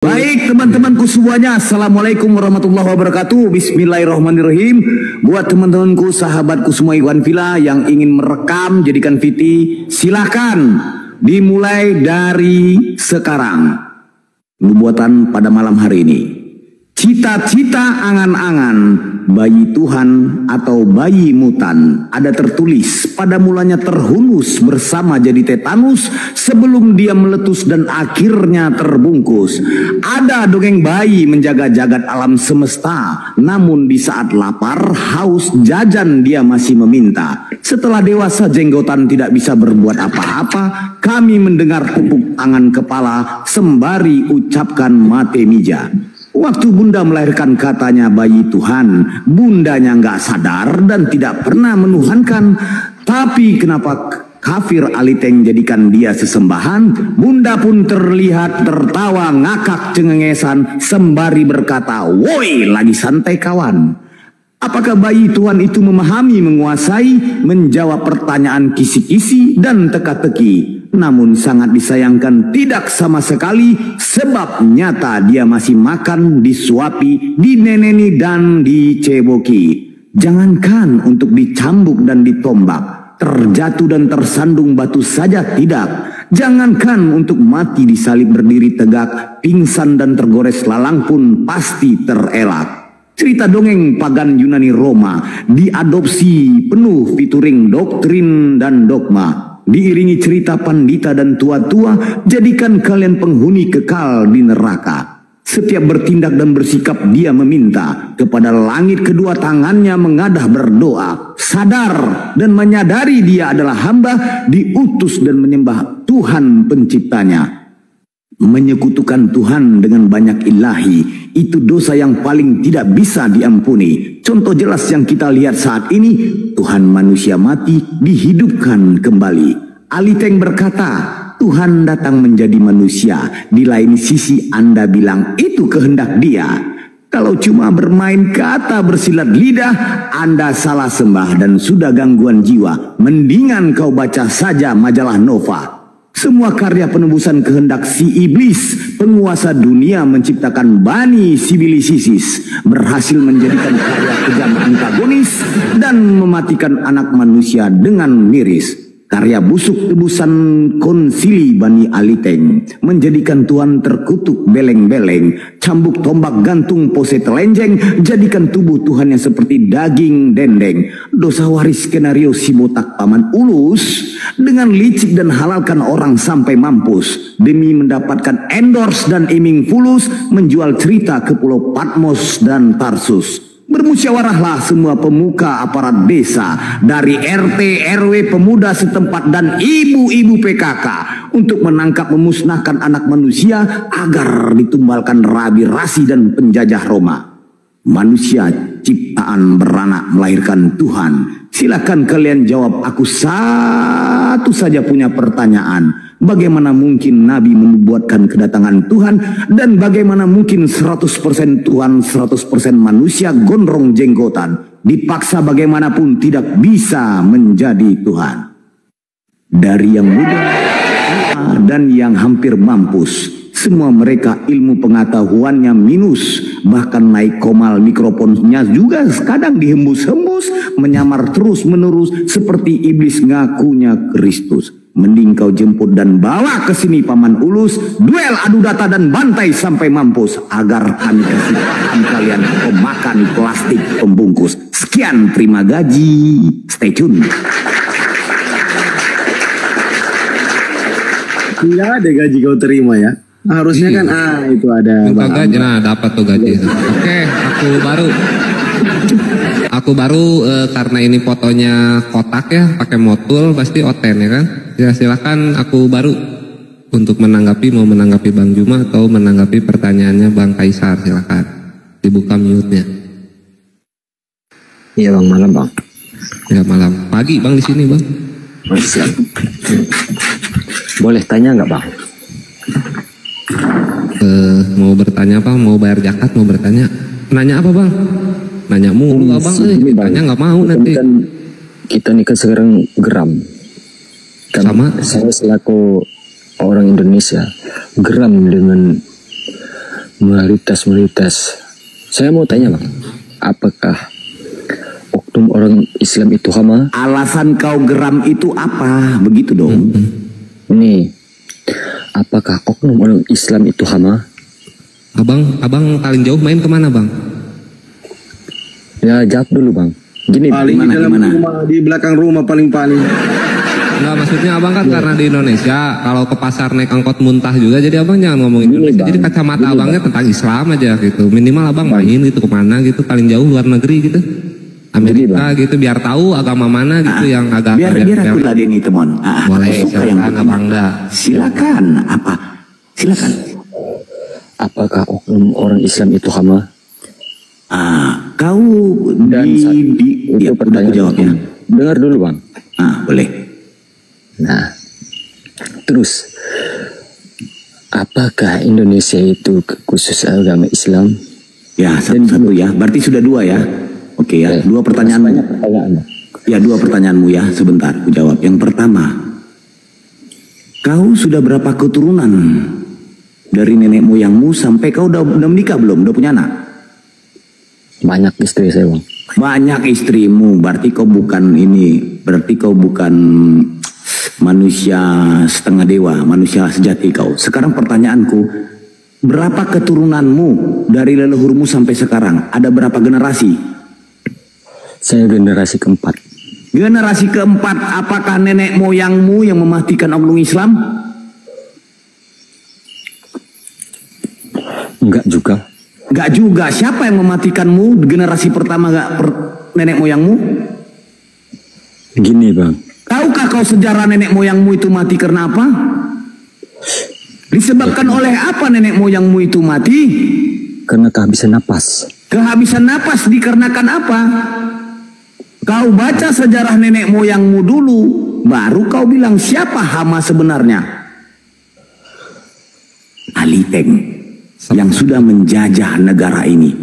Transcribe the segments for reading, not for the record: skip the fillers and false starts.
Baik teman-temanku semuanya, Assalamualaikum warahmatullahi wabarakatuh. Bismillahirrahmanirrahim. Buat teman-temanku, sahabatku semua Iwan Villa yang ingin merekam jadikan VT, silahkan dimulai dari sekarang. Nubuatan pada malam hari ini. Cita-cita angan-angan bayi Tuhan atau bayi mutan ada tertulis pada mulanya terhunus bersama jadi tetanus sebelum dia meletus dan akhirnya terbungkus. Ada dongeng bayi menjaga jagat alam semesta, namun di saat lapar haus jajan dia masih meminta. Setelah dewasa jenggotan tidak bisa berbuat apa-apa, kami mendengar tepuk tangan kepala sembari ucapkan mate mija. Waktu bunda melahirkan katanya bayi Tuhan, bundanya nggak sadar dan tidak pernah menuhankan. Tapi kenapa kafir aliteng jadikan dia sesembahan? Bunda pun terlihat tertawa ngakak cengengesan sembari berkata, "Woi, lagi santai kawan." Apakah bayi Tuhan itu memahami, menguasai, menjawab pertanyaan kisi-kisi dan teka-teki? Namun sangat disayangkan tidak sama sekali, sebab nyata dia masih makan, disuapi, dineneni dan diceboki. Jangankan untuk dicambuk dan ditombak, terjatuh dan tersandung batu saja tidak. Jangankan untuk mati disalib berdiri tegak, pingsan dan tergores lalang pun pasti terelak. Cerita dongeng pagan Yunani Roma diadopsi penuh featuring doktrin dan dogma. Diiringi cerita pandita dan tua-tua, jadikan kalian penghuni kekal di neraka. Setiap bertindak dan bersikap dia meminta kepada langit, kedua tangannya mengadah berdoa. Sadar dan menyadari dia adalah hamba diutus dan menyembah Tuhan penciptanya. Menyekutukan Tuhan dengan banyak ilahi itu dosa yang paling tidak bisa diampuni. Contoh jelas yang kita lihat saat ini, Tuhan manusia mati dihidupkan kembali. Aliteng berkata, Tuhan datang menjadi manusia. Di lain sisi Anda bilang itu kehendak dia. Kalau cuma bermain kata bersilat lidah, Anda salah sembah dan sudah gangguan jiwa. Mendingan kau baca saja majalah Nova. Semua karya penebusan kehendak si iblis, penguasa dunia menciptakan Bani Sibilisisis, berhasil menjadikan karya kejam antagonis dan mematikan anak manusia dengan miris. Karya busuk tebusan konsili Bani Aliteng menjadikan Tuhan terkutuk beleng-beleng, cambuk tombak gantung pose telenjeng, jadikan tubuh Tuhan yang seperti daging dendeng. Dosa waris skenario si botak paman ulus dengan licik dan halalkan orang sampai mampus demi mendapatkan endorse dan iming fulus, menjual cerita ke Pulau Patmos dan Tarsus. Bermusyawarahlah semua pemuka aparat desa dari RT, RW, pemuda setempat dan ibu-ibu PKK untuk menangkap memusnahkan anak manusia agar ditumbalkan Rabi Rasi dan penjajah Roma. Manusia ciptaan beranak melahirkan Tuhan. Silakan kalian jawab. Aku satu saja punya pertanyaan. Bagaimana mungkin Nabi menubuatkan kedatangan Tuhan, dan bagaimana mungkin 100% Tuhan 100% manusia gondrong jenggotan dipaksa bagaimanapun tidak bisa menjadi Tuhan? Dari yang muda dan yang hampir mampus, semua mereka ilmu pengetahuannya minus, bahkan naik komal mikrofonnya juga kadang dihembus-hembus, menyamar terus-menerus seperti iblis ngakunya Kristus. Mending kau jemput dan bawa ke sini paman ulus, duel adu data dan bantai sampai mampus agar kami kasih paham kalian pemakan plastik pembungkus. Sekian, terima gaji, stay tune. Tidak ada gaji kau terima ya. Harusnya kan itu ada. Gaji, nah dapat tuh gaji. Oke, aku baru karena ini fotonya kotak ya, pakai motul pasti oten ya kan. Ya silakan aku baru untuk menanggapi, mau menanggapi Bang Juma atau menanggapi pertanyaannya Bang Kaisar, silakan dibuka mute-nya. Iya Bang, malam Bang. Ya malam, pagi Bang di sini Bang. Siap. Boleh tanya nggak Bang? Mau bertanya apa? Mau bayar zakat? Mau bertanya? Nanya apa Bang? Nanya mulu Abang, tanya nggak mau nanti. Kan kita nih kan sekarang geram. Kan saya selaku orang Indonesia geram dengan Mayoritas. Saya mau tanya bang, apakah oknum orang Islam itu hama? Alasan kau geram itu apa? Begitu dong. Ini, apakah oknum orang Islam itu hama? Abang paling jauh main kemana bang? Ya jawab dulu bang. Gini, Paling di dalam Gimana? rumah, di belakang rumah paling. Enggak, maksudnya abang kan karena di Indonesia, kalau ke pasar naik angkot muntah juga, jadi abang jangan ngomong Indonesia. Bang. Jadi kacamata abangnya tentang Islam aja gitu. Minimal abang main gitu kemana gitu, paling jauh luar negeri gitu. Amerika gitu, biar tahu agama mana gitu yang agak Biar aku ladeni temon. boleh, Suka yang silakan abang dah. Silakan. Apa? Silakan. apakah oknum orang Islam itu hama? Kau Dan ya, itu udah pertanyaan aku jawab ya. Dengar dulu bang. Boleh. Nah, terus apakah Indonesia itu khusus agama Islam? Ya, satu ya. Berarti sudah dua ya. Oke ya. Dua pertanyaan. Banyak pertanyaan. Ya, dua pertanyaanmu ya. Sebentar, aku jawab. Yang pertama, kau sudah berapa keturunan dari nenek moyangmu sampai kau udah menikah belum? Udah punya anak? Banyak istri saya bang. Banyak istrimu. Berarti kau bukan ini. Berarti kau bukan manusia setengah dewa, manusia sejati kau. Sekarang pertanyaanku, berapa keturunanmu dari leluhurmu sampai sekarang? Ada berapa generasi? Saya generasi keempat. Generasi keempat, apakah nenek moyangmu yang mematikan oknum Islam? Enggak juga. Enggak juga. Siapa yang mematikanmu? Generasi pertama nenek moyangmu? Gini bang. Tahukah kau sejarah nenek moyangmu itu mati karena apa? Disebabkan oleh apa nenek moyangmu itu mati? Karena kehabisan napas. Kehabisan napas dikarenakan apa? Kau baca sejarah nenek moyangmu dulu, baru kau bilang siapa hama sebenarnya? Ali Teng yang sudah menjajah negara ini.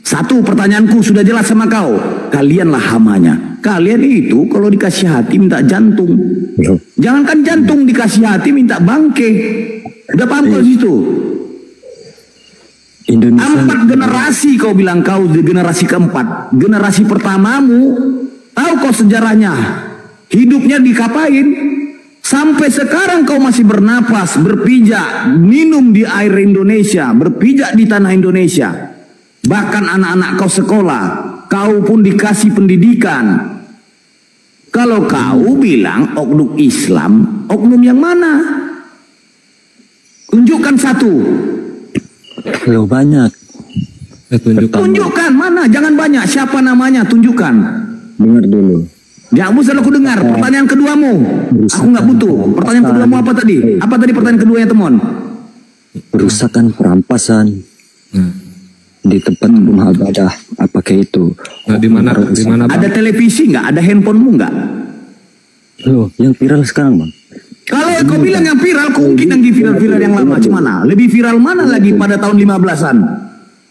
Satu, pertanyaanku sudah jelas sama kau. Kalianlah hamanya. Kalian itu kalau dikasih hati minta jantung. Jangankan jantung, dikasih hati minta bangke. Udah paham kau situ? Indonesia 4 generasi kau bilang kau di generasi keempat. Generasi pertamamu, tahu kau sejarahnya? Hidupnya dikapain? Sampai sekarang kau masih bernapas, berpijak, minum di air Indonesia, berpijak di tanah Indonesia. Bahkan anak-anak kau sekolah, kau pun dikasih pendidikan. Kalau kau bilang oknum Islam, oknum yang mana? Tunjukkan satu. Loh banyak. Tunjukkan mana? Jangan banyak. Siapa namanya? Tunjukkan. Dengar dulu. Ya, usah aku dengar. Pertanyaan keduamu. Aku nggak butuh. Pertanyaan keduamu apa tadi? Apa tadi pertanyaan keduanya, Temon? Perusakan, perampasan di tempat rumah ibadah. Apakah itu? Nah, di mana bang? Ada televisi nggak? Ada handphonemu nggak? Loh, yang viral sekarang bang. Kalau kau bilang yang viral, kau mungkin yang viral-viral yang lama. Gimana? Lebih viral mana lagi pada tahun 15-an?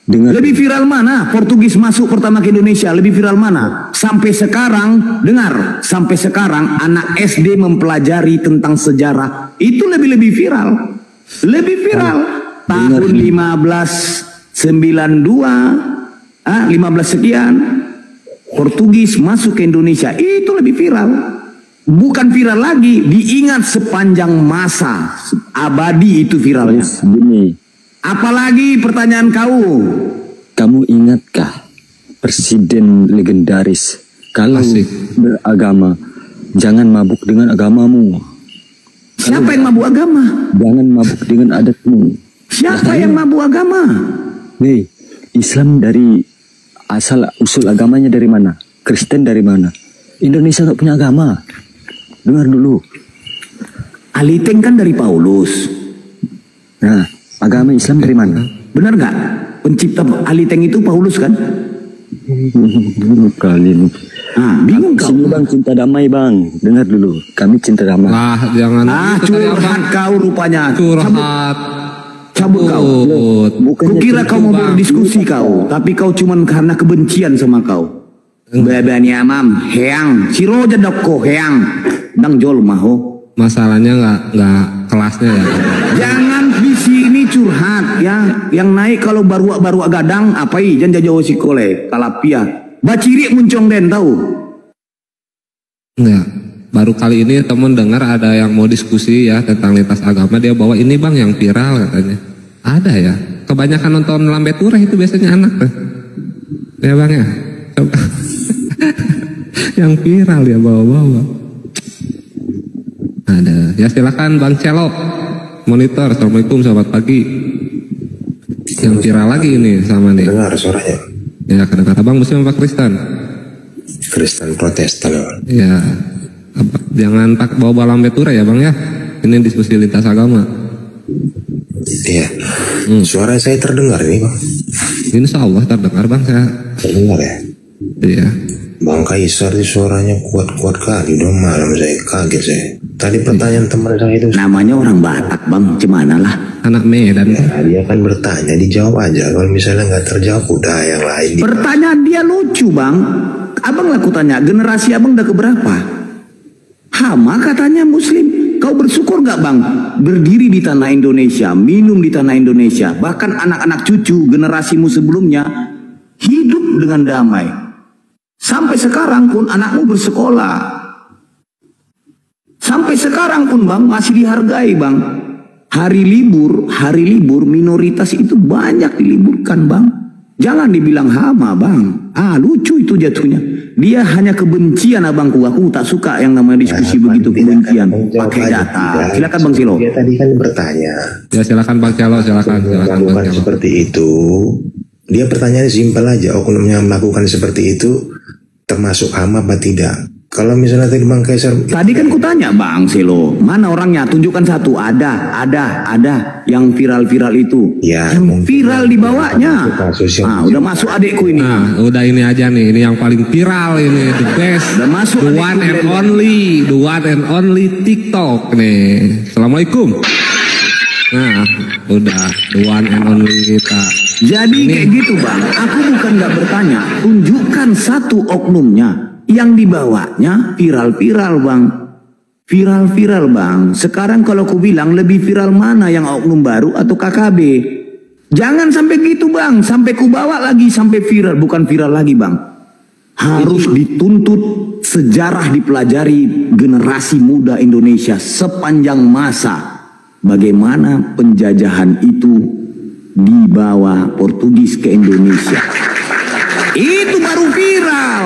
Dengar. Lebih viral mana? Portugis masuk pertama ke Indonesia. Lebih viral mana? Sampai sekarang, dengar. Sampai sekarang anak SD mempelajari tentang sejarah. Itu lebih viral. Lebih viral. Tahun 1592, 15 sekian, Portugis masuk ke Indonesia. Itu lebih viral. Bukan viral lagi, diingat sepanjang masa. Abadi itu viralnya. Terus gini. Apalagi pertanyaan kau? Kamu ingatkah presiden legendaris kalau beragama jangan mabuk dengan agamamu. Siapa yang mabuk agama? Jangan mabuk dengan adatmu. Siapa yang mabuk agama? Nih, Islam dari asal usul agamanya dari mana? Kristen dari mana? Indonesia nggak punya agama. Dengar dulu. Aliteng kan dari Paulus. Nah, agama Islam dari mana? Benar nggak? Pencipta Aliteng itu Paulus kan? Kali ini. Bingung kau. Sini bang, cinta damai bang. Dengar dulu. Kami cinta damai. Lah, jangan gitu tadi, Curhat abang. kau rupanya. Curhat. Cabut kau. Kukira kau mau berdiskusi kau, tapi kau cuman karena kebencian sama kau. Babani amam, heang, siroja dokko heang, dang jol maho. Masalahnya nggak kelasnya ya. Jangan di sini curhat. curhat ya. Yang naik kalau baru gadang apa jangan jauh sikole kalapia. Baciri muncong den tahu. Enggak. Baru kali ini teman dengar ada yang mau diskusi ya tentang lintas agama, dia bawa ini bang yang viral katanya. Ada ya. Kebanyakan nonton Lambe Tureh itu biasanya anak tuh. Ya bang ya. Coba. Yang viral ya bawa-bawa. Ada. Ya silakan Bang Celok. Monitor. Assalamualaikum, selamat pagi. Yang viral lagi ini sama nih. Dengar suaranya. Ya kata-kata Bang Muslim apa Kristen? Kristen Protestan. Ya. Jangan bawa Lambe Tureh ya bang ya. Ini diskusi lintas agama. Iya. Suara saya terdengar ini bang. Insya Allah terdengar bang saya. Terdengar ya. Iya. Bang Kaisar di suaranya kuat-kuat kali. Udah malam saya kaget saya. Tadi pertanyaan teman saya itu. Namanya orang Batak bang, gimana lah. Anak Medan. Ya, dia kan bertanya, dijawab aja. Kalau misalnya nggak terjawab, udah yang lain. Pertanyaan dia lucu bang. Abang laku tanya, generasi abang udah keberapa? Hama katanya Muslim. Kau bersyukur gak bang? Berdiri di tanah Indonesia, minum di tanah Indonesia. Bahkan anak-anak cucu generasimu sebelumnya hidup dengan damai. Sampai sekarang pun anakmu bersekolah. Sampai sekarang pun bang masih dihargai bang. Hari libur minoritas itu banyak diliburkan bang. Jangan dibilang hama bang. Lucu itu jatuhnya. Dia hanya kebencian abangku. Aku tak suka yang namanya diskusi begitu kebencian. Pakai data. Silakan Bang Silo. Dia tadi kan bertanya. Ya silakan Bang Celo, silakan Bang Celo. Seperti itu. Dia pertanyaannya simpel aja. Oknumnya melakukan seperti itu termasuk hama apa tidak? Kalau misalnya tadi Bang Kaisar. Tadi kan kutanya Bang Silo, mana orangnya? Tunjukkan satu. Ada. Yang viral itu. Ya, yang viral dibawanya. Udah masuk adekku ini. Nah, udah ini aja nih. Ini yang paling viral ini, the best. Udah masuk the one and only TikTok nih. Assalamualaikum. Nah, udah the one and only kita. Jadi ini kayak gitu bang. Aku bukan nggak bertanya. Tunjukkan satu oknumnya. Yang dibawanya viral bang. Viral bang. Sekarang kalau aku bilang lebih viral mana, yang oknum baru atau KKB? Jangan sampai gitu bang. Sampai ku bawa lagi sampai viral. Bukan viral lagi bang. Harus dituntut, sejarah dipelajari generasi muda Indonesia sepanjang masa. Bagaimana penjajahan itu dibawa Portugis ke Indonesia. Itu baru viral.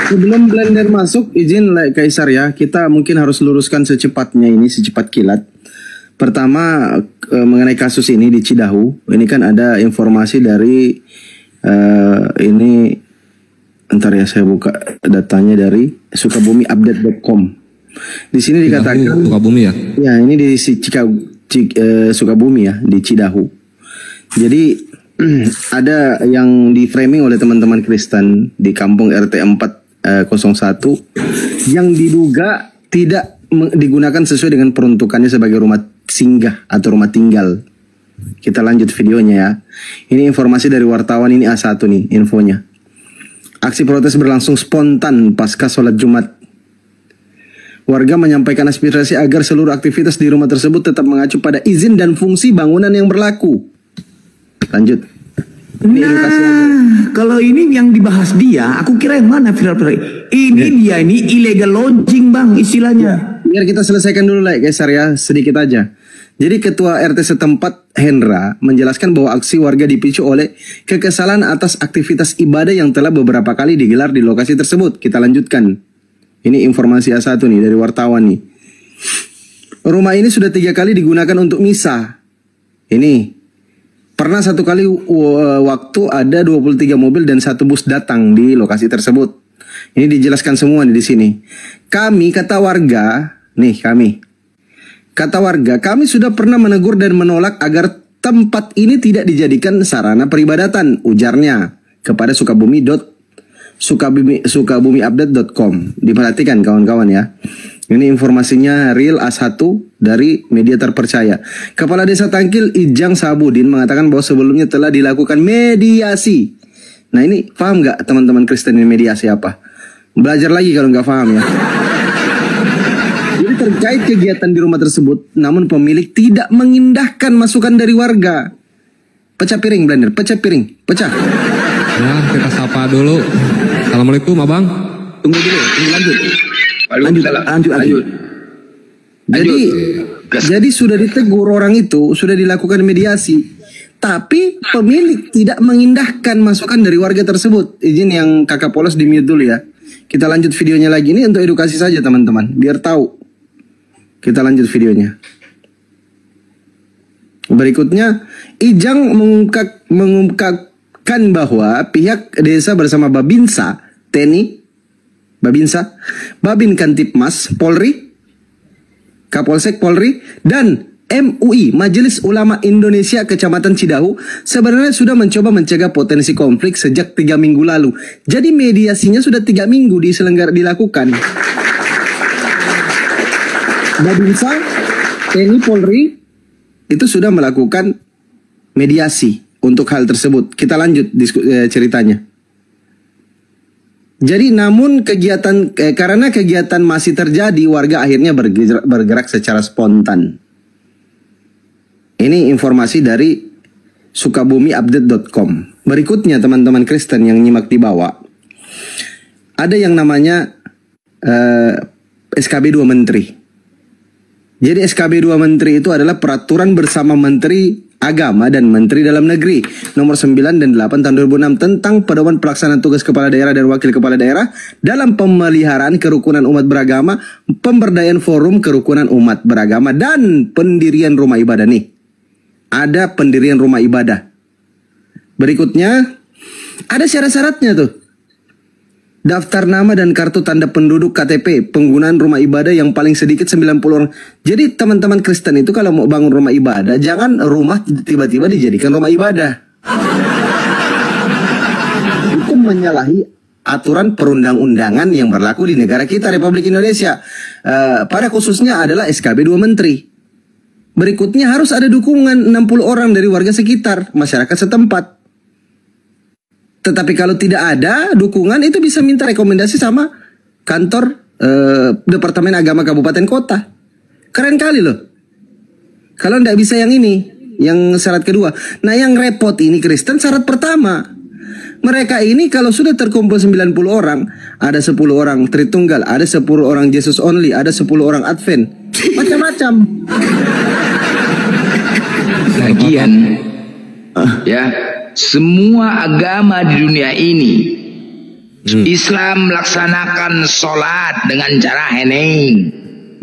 Sebelum blender masuk, izin Kaisar ya, kita mungkin harus luruskan secepatnya ini, secepat kilat. Pertama, mengenai kasus ini di Cidahu, ini kan ada informasi dari ini, entar ya saya buka datanya dari sukabumiupdate.com. Di sini dikatakan Sukabumi ya? Ya, ini di Sukabumi ya, di Cidahu. Jadi ada yang di framing oleh teman-teman Kristen di kampung RT 401 yang diduga tidak digunakan sesuai dengan peruntukannya sebagai rumah singgah atau rumah tinggal. Kita lanjut videonya ya. Ini informasi dari wartawan, ini A1 nih infonya. Aksi protes berlangsung spontan pasca sholat Jumat. Warga menyampaikan aspirasi agar seluruh aktivitas di rumah tersebut tetap mengacu pada izin dan fungsi bangunan yang berlaku. Lanjut. Kalau ini yang dibahas dia, aku kira yang mana viral. Dia ini illegal lodging bang istilahnya. Biar kita selesaikan dulu Kaisar ya, sedikit aja. Jadi ketua RT setempat Hendra menjelaskan bahwa aksi warga dipicu oleh kekesalan atas aktivitas ibadah yang telah beberapa kali digelar di lokasi tersebut. Kita lanjutkan. Ini informasi A1 nih dari wartawan nih. Rumah ini sudah 3 kali digunakan untuk misa. Ini pernah 1 kali waktu ada 23 mobil dan 1 bus datang di lokasi tersebut. Ini dijelaskan semua nih di sini. Kata warga, kami sudah pernah menegur dan menolak agar tempat ini tidak dijadikan sarana peribadatan, ujarnya kepada sukabumiupdate.com. Diperhatikan kawan-kawan ya. Ini informasinya real A1 dari media terpercaya. Kepala Desa Tangkil Ijang Sabudin mengatakan bahwa sebelumnya telah dilakukan mediasi. Nah ini paham nggak teman-teman Kristen ini mediasi apa? Belajar lagi kalau nggak paham ya. Jadi terkait kegiatan di rumah tersebut, namun pemilik tidak mengindahkan masukan dari warga. Pecah piring blender, pecah piring, pecah. Ya, kita sapa dulu. Assalamualaikum, Abang. Tunggu dulu, lanjut. Lanjut. Jadi sudah ditegur orang itu, sudah dilakukan mediasi. Tapi pemilik tidak mengindahkan masukan dari warga tersebut. Izin yang kakak polos di mute dulu ya. Kita lanjut videonya lagi, ini untuk edukasi saja teman-teman, biar tahu. Kita lanjut videonya. Berikutnya, Ijang mengungkapkan bahwa pihak desa bersama Babinsa, TNI, Babin Kantipmas, Polri, Kapolsek Polri, dan MUI, Majelis Ulama Indonesia Kecamatan Cidahu, sebenarnya sudah mencoba mencegah potensi konflik sejak 3 minggu lalu. Jadi mediasinya sudah 3 minggu dilakukan. Babinsa, TNI, Polri, itu sudah melakukan mediasi untuk hal tersebut. Kita lanjut ceritanya. Jadi namun karena kegiatan masih terjadi, warga akhirnya bergerak secara spontan. Ini informasi dari sukabumiupdate.com. Berikutnya teman-teman Kristen yang nyimak di bawah, ada yang namanya SKB 2 Menteri. Jadi SKB 2 Menteri itu adalah peraturan bersama Menteri Agama dan Menteri Dalam Negeri nomor 9 dan 8 tahun 2006 tentang pedoman pelaksanaan tugas kepala daerah dan wakil kepala daerah dalam pemeliharaan kerukunan umat beragama, pemberdayaan forum kerukunan umat beragama, dan pendirian rumah ibadah nih. Ada pendirian rumah ibadah. Berikutnya ada syarat-syaratnya tuh. Daftar nama dan kartu tanda penduduk KTP, penggunaan rumah ibadah yang paling sedikit 90 orang. Jadi teman-teman Kristen itu kalau mau bangun rumah ibadah, jangan rumah tiba-tiba dijadikan rumah ibadah. Itu menyalahi aturan perundang-undangan yang berlaku di negara kita, Republik Indonesia. Pada khususnya adalah SKB 2 Menteri. Berikutnya harus ada dukungan 60 orang dari warga sekitar, masyarakat setempat. Tetapi kalau tidak ada dukungan, itu bisa minta rekomendasi sama kantor Departemen Agama Kabupaten Kota. Keren kali loh. Kalau tidak bisa yang ini, yang syarat kedua. Nah yang repot ini Kristen syarat pertama. Mereka ini kalau sudah terkumpul 90 orang, ada 10 orang Tritunggal, ada 10 orang Jesus Only, ada 10 orang Advent. Macam-macam. Lagian, ya, semua agama di dunia ini, Islam melaksanakan sholat dengan cara hening,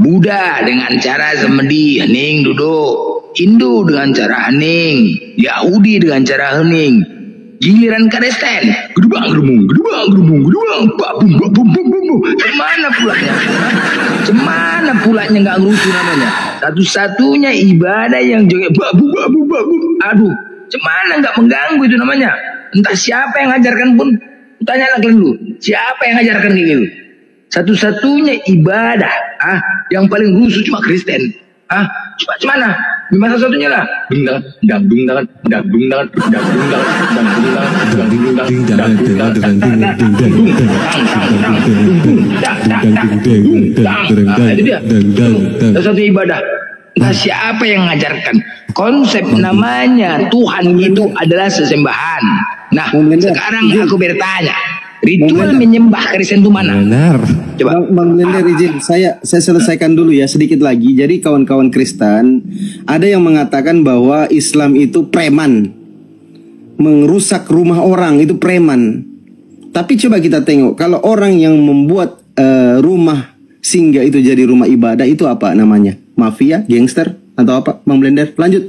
Buddha dengan cara semedi hening duduk, Hindu dengan cara hening, Yahudi dengan cara hening. Giliran Kristen, gedubang gedubung, babum. Cemana pulanya nggak ngerusuh namanya. Satu-satunya ibadah yang joget babu. Aduh, cemana nggak mengganggu itu namanya. Entah siapa yang ngajarkan pun, tanya lagi dulu, siapa yang ngajarkan gitu. Satu-satunya ibadah, yang paling rusuh cuma Kristen. Cemana? Gimana satunya lah? Satu ibadah. Nah, siapa yang mengajarkan? Konsep namanya Tuhan itu adalah sesembahan. Nah, sekarang aku bertanya, ritual menyembah Kristen itu mana? Benar. Coba Bang Blender izin saya selesaikan dulu ya sedikit lagi. Jadi kawan-kawan Kristen, ada yang mengatakan bahwa Islam itu preman, merusak rumah orang itu preman. Tapi coba kita tengok, kalau orang yang membuat rumah singgah itu jadi rumah ibadah, itu apa namanya? Mafia, gangster, atau apa? Bang Blender, lanjut.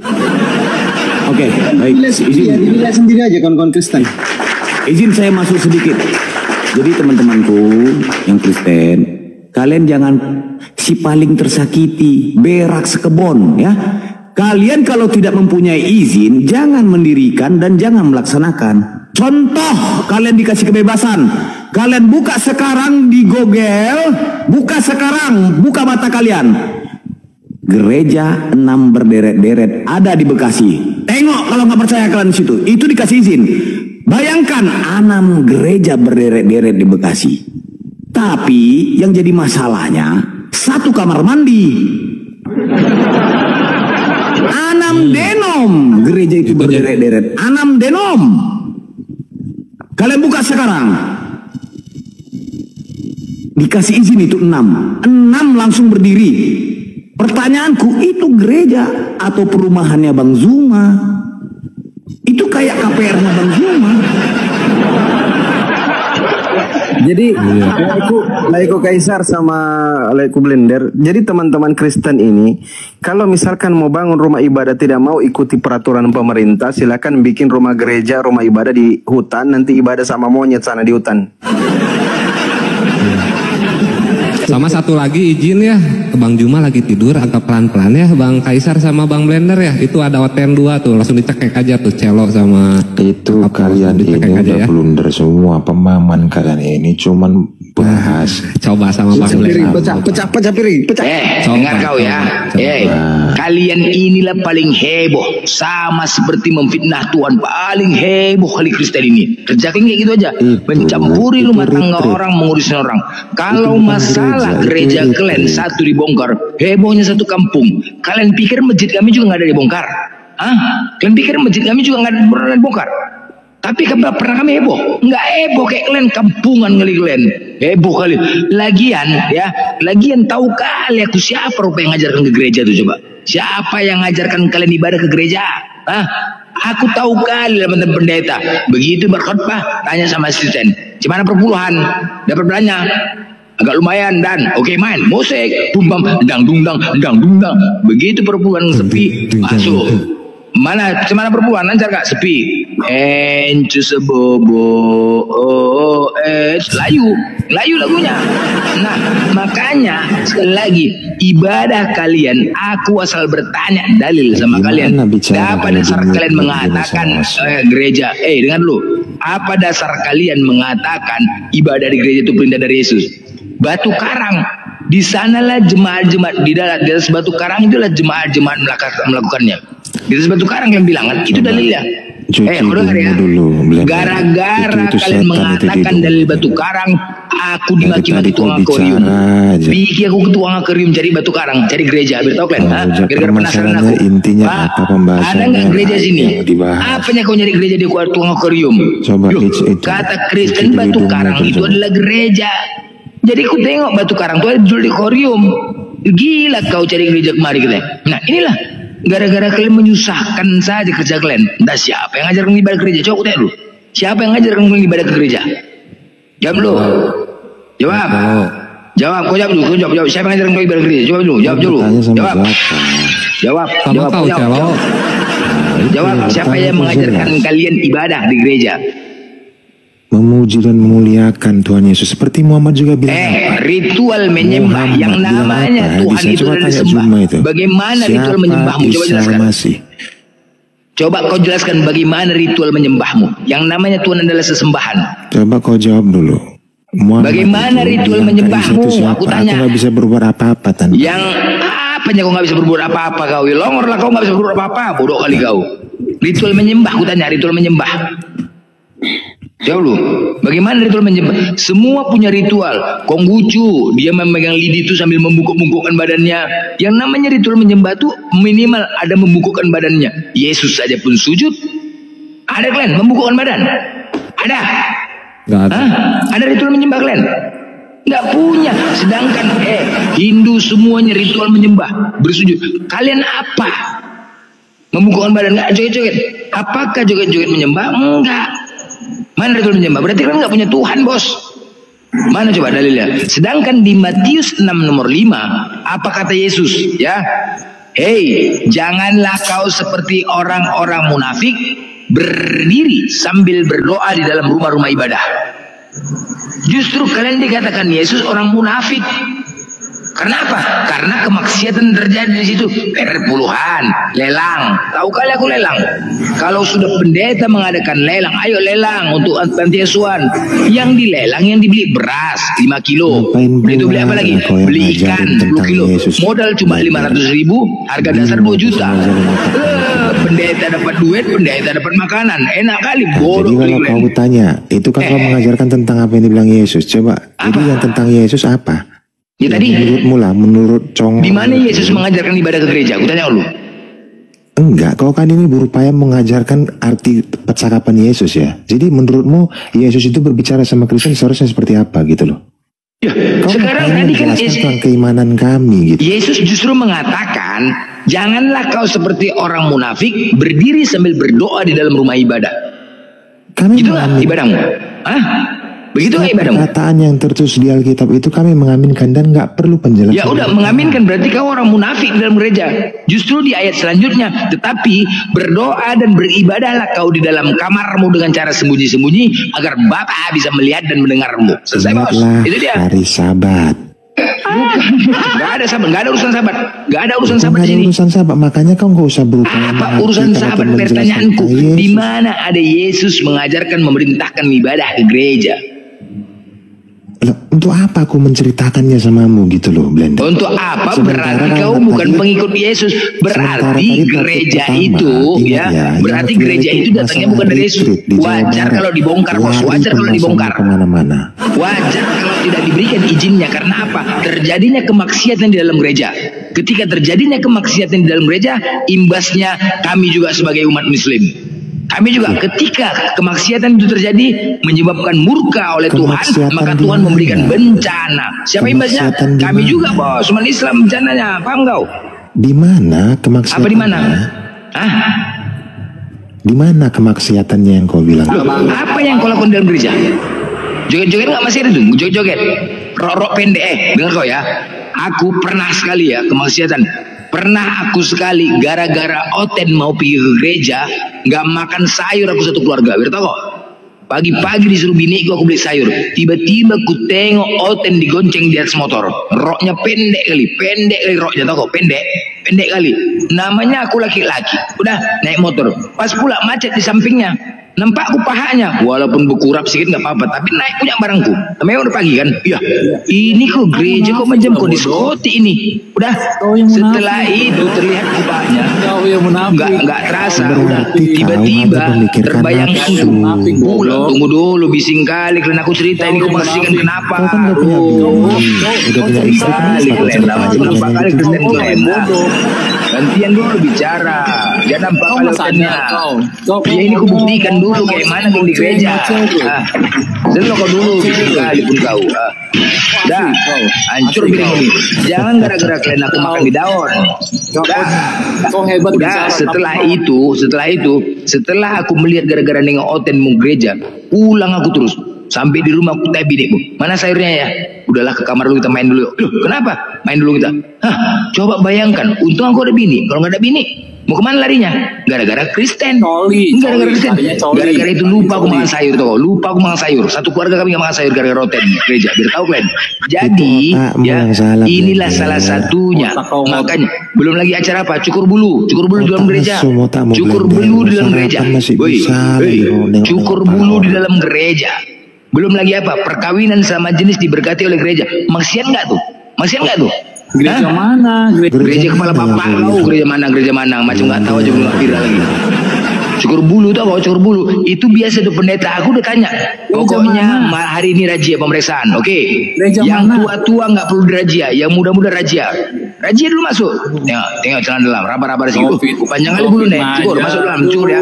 Oke, baik. Dilihat sendiri aja kawan-kawan Kristen. Izin saya masuk sedikit. Jadi teman-temanku yang Kristen, kalian jangan si paling tersakiti, berak sekebon ya. Kalian kalau tidak mempunyai izin, jangan mendirikan dan jangan melaksanakan. Contoh, kalian dikasih kebebasan. Kalian buka sekarang di Google, buka sekarang, buka mata kalian. Gereja 6 berderet-deret ada di Bekasi. Tengok kalau nggak percaya kalian situ. Itu dikasih izin. Bayangkan 6 gereja berderet-deret di Bekasi. Tapi yang jadi masalahnya satu kamar mandi. 6 denom gereja itu berderet-deret. 6 denom. Kalian buka sekarang. Dikasih izin itu 6 langsung berdiri. Pertanyaanku, itu gereja atau perumahannya Bang Zuma? Itu kayak KPR-nya Bang Zuma. Jadi Laiko Kaisar sama Laiko Blender. Jadi teman-teman Kristen ini, kalau misalkan mau bangun rumah ibadah tidak mau ikuti peraturan pemerintah, silakan bikin rumah gereja, rumah ibadah di hutan, nanti ibadah sama monyet sana di hutan. Sama satu lagi izin ya, Bang Juma lagi tidur agak pelan-pelan ya, Bang Kaisar sama Bang Blender ya. Itu ada OTN 2 tuh, langsung dicekek aja tuh Celo sama itu kalian ini udah blunder semua. Pemahaman kalian ini cuman bahas. Coba sama Bang Blender. Pecah piring. Dengar kau ya. Kalian inilah paling heboh, sama seperti memfitnah Tuhan. Paling heboh kali Kristen ini. Kerja kayak gitu aja, mencampuri rumah tangga orang, mengurusin orang. Kalau masalah gereja kalian satu dibongkar, hebohnya satu kampung. Kalian pikir masjid kami juga nggak ada dibongkar? Kalian pikir masjid kami juga nggak ada dibongkar? Tapi pernah kami heboh? Nggak heboh kayak kalian, kampungan kali kalian. Heboh kali. Lagian tahu kali aku siapa rupa yang ngajarkan ke gereja tuh coba? Siapa yang ngajarkan kalian ibadah ke gereja? Aku tahu kali dalam pendeta. Begitu berkhotbah, tanya sama asisten, gimana perpuluhan? Dapat beranya? Agak lumayan dan oke main musik bumbam dang dungdang. Begitu perpuluhan sepi masuk. Mana perpuluhan lancar gak? Sepi. Encus bobo layu lagunya. Nah makanya sekali lagi, ibadah kalian, aku asal bertanya dalil sama kalian. Apa dasar kalian mengatakan gereja? Dengar dulu. Apa dasar kalian mengatakan ibadah di gereja itu perintah dari Yesus? Batu Karang, di sanalah jemaat-jemaat di atas Batu Karang itulah jemaat-jemaat melakukannya. Di atas Batu Karang yang bilang kan, itu dalilnya. Dengar ya. Gara-gara kalian mengatakan dalil Batu Karang, aku dimaki-maki tukang akuarium. Bikin aku ke tukang akuarium cari Batu Karang, cari gereja. Biar tahu kalian, gara-gara penasaran aku. Intinya apa pembahasannya? Ada nggak gereja sini? Apanya kau nyari gereja di tukang akuarium? Kata Kristen Batu Karang itu adalah gereja. Jadi aku tengok Batu Karang tuh ada jual di akuarium. Gila kau cari gereja kemari kalian. Nah inilah gara-gara kalian menyusahkan saja kerja kalian. Entah siapa yang ngajarkan ibadah gereja? Coba aku tanya dulu. Siapa yang ngajarkan ibadah ke gereja? Jawab dulu. Jawab. Kau jawab dulu. Jawab. Siapa yang ngajarkan ibadah ke gereja? Jawab dulu. Jawab. Siapa yang mengajarkan kalian ibadah di gereja? Memuji dan memuliakan Tuhan Yesus seperti Muhammad juga bilang. Ritual menyembah yang namanya Tuhan itu adalah disembah. Bagaimana ritual menyembahmu? Coba jelaskan. Coba kau jelaskan bagaimana ritual menyembahmu. Yang namanya Tuhan adalah sesembahan. Coba kau jawab dulu. Bagaimana ritual menyembahmu? Aku tanya. Aku gak bisa berbuat apa-apa Tan. Yang apanya kau gak bisa berbuat apa-apa kau? Longor lah kau gak bisa berbuat apa-apa. Bodoh kali kau. Ritual menyembah, aku tanya ritual menyembah. Jauh lu, bagaimana ritual menyembah? Semua punya ritual. Konghucu, dia memegang lidi itu sambil membungkuk-bungkukkan badannya. Yang namanya ritual menyembah tuh minimal ada membungkukkan badannya. Yesus saja pun sujud. Ada kalian membungkukkan badan? Ada? Nggak ada. Ada ritual menyembah kalian? Nggak punya. Sedangkan Hindu semuanya ritual menyembah, bersujud. Kalian apa? Membungkukkan badan? Nggak, joget-joget. Apakah joget-joget menyembah? Enggak. Mana ritual menyembah? Berarti kan nggak punya Tuhan, bos. Mana coba dalilnya? Sedangkan di Matius 6 nomor 5, apa kata Yesus? Ya, janganlah kau seperti orang-orang munafik berdiri sambil berdoa di dalam rumah-rumah ibadah. Justru kalian dikatakan Yesus orang munafik. Karena apa? Karena kemaksiatan terjadi di situ. Puluhan, lelang. Tahu kali aku lelang. Kalau sudah pendeta mengadakan lelang, ayo lelang untuk panti asuhan. Yang dilelang, yang dibeli beras 5 kilo. Beli apa lagi? Beli ikan 10 kilo. Modal cuma 500.000, harga dasar 2 juta. Pendeta dapat duit, pendeta dapat makanan. Enak kali, bodoh. Jadi kalau kau tanya, itu kan kau mengajarkan tentang apa yang dibilang Yesus. Coba, jadi yang tentang Yesus apa? Ya tadi. Menurutmu lah, menurut Congor. Di mana Yesus mengajarkan ibadah ke gereja? Aku tanya lu. Enggak, kau kan ini berupaya mengajarkan arti percakapan Yesus ya. Jadi menurutmu Yesus itu berbicara sama Kristen seharusnya seperti apa gitu loh? Ya, Kau sekarang tadi kan tentang keimanan kami gitu. Yesus justru mengatakan, janganlah kau seperti orang munafik berdiri sambil berdoa di dalam rumah ibadah. Kami Gitu nggak ibadahmu? Hah? Begitu nggak ibadahmu? Perkataan yang tertulis di Alkitab itu kami mengaminkan dan nggak perlu penjelasan. Ya udah, mengaminkan berarti kau orang munafik di dalam gereja. Justru di ayat selanjutnya, tetapi berdoa dan beribadahlah kau di dalam kamarmu dengan cara sembunyi-sembunyi agar Bapa bisa melihat dan mendengarmu. Selesai bos. Itu dia. Hari Sabat. Gak ada sabat, gak ada urusan sabat, gak ada urusan sabat di Ada sini. urusan sabat, makanya kau nggak usah berupaya. Apa urusan sabat? Pertanyaanku, di mana ada Yesus mengajarkan memerintahkan ibadah ke gereja? Untuk apa aku menceritakannya samamu gitu loh, Blender? Untuk apa? Sementara Berarti kau kan bukan tadi- pengikut Yesus. Berarti tadi gereja pertama, itu ingat ya, berarti yang gereja itu itu datangnya masalah bukan dari Yesus. retreat di Jawa Wajar Barat. kalau dibongkar bos, Lari wajar kalau pembahasannya dibongkar. kemana-mana. Wajar kalau tidak diberikan izinnya. Karena apa? Terjadinya kemaksiatan di dalam gereja. Ketika terjadinya kemaksiatan di dalam gereja, imbasnya kami juga sebagai umat muslim. Kami juga ketika kemaksiatan itu terjadi menyebabkan murka oleh Tuhan, Kemaksiatan maka di Tuhan mana? memberikan bencana. Siapa imbasnya? Kemaksiatan di Kami mana? juga bos, umat Islam bencananya. Paham kau? Di mana kemaksiatan? Apa di mana? Hah? Di mana kemaksiatannya yang kau bilang? Loh, apa yang kau lakukan dalam gereja? Joget-joget nggak masih ada tuh? Joget-joget, rok-rok pendek. Dengar kau ya. Aku pernah sekali ya kemaksiatan. Pernah aku sekali gara-gara Oten mau pergi ke gereja, nggak makan sayur aku satu keluarga. Biar tahu kok. Pagi-pagi disuruh biniku aku beli sayur. Tiba-tiba ku tengok Oten digonceng di atas motor. Roknya pendek kali roknya, tahu kok, pendek kali. Namanya aku laki-laki. Udah naik motor. Pas pula macet di sampingnya. Nampak aku pahanya, walaupun berkurap sedikit nggak apa-apa, tapi naik punya barangku. Namanya udah pagi kan? Iya. Ini kok gereja kok macam kok diskotik ini. Udah. Setelah itu terlihat kupanya. Nggak terasa. Udah. Tiba-tiba terbayang itu. Tunggu dulu, bising kali. Karena aku cerita ini, aku pastikan kenapa. Udah punya istri kan? Berapa kali Kristen kalian? Gantian dulu bicara. Jangan nampak kalau ya ini aku buktikan dulu kayak mana kau di gereja. Selalu kau dulu bising kali pun kau. Dah, hancur bilang ini. Jangan gara-gara kalian aku makan di daun. Kau hebat Udah, setelah setelah aku melihat gara-gara nengok Oten mau gereja, pulang aku terus. Sampai di rumah aku tanya biniku, mana sayurnya ya? Udahlah ke kamar dulu, kita main dulu. Loh, kenapa? Main dulu kita. Hah, coba bayangkan, untung aku ada bini. Kalau nggak ada bini, mau kemana larinya? Gara-gara Kristen. Gara-gara Kristen. Gara-gara itu lupa aku makan sayur tuh. Lupa aku makan sayur. Satu keluarga kami nggak makan sayur gara-gara Oten gereja. Biar tahu kalian. Jadi ya inilah salah satunya. Makanya belum lagi acara apa? Cukur bulu di dalam gereja. Cukur bulu di dalam gereja. Cukur bulu di dalam gereja. Belum lagi apa? Perkawinan sama jenis diberkati oleh gereja. Maksiat nggak tuh? Gereja mana? Gereja kepala bapak kau. Gereja mana? Macam nggak tahu aja, belum viral lagi. Cukur bulu tau kau? Cukur bulu itu biasa tuh pendeta. Aku udah tanya. Pokoknya hari ini rajia pemeriksaan. Oke. Yang tua-tua nggak perlu dirajia. Yang muda-muda rajia. Rajia dulu masuk. Tengok celana dalam. Raba-raba di situ. Panjang kali bulu nih. Cukur masuk dalam. Cukur ya.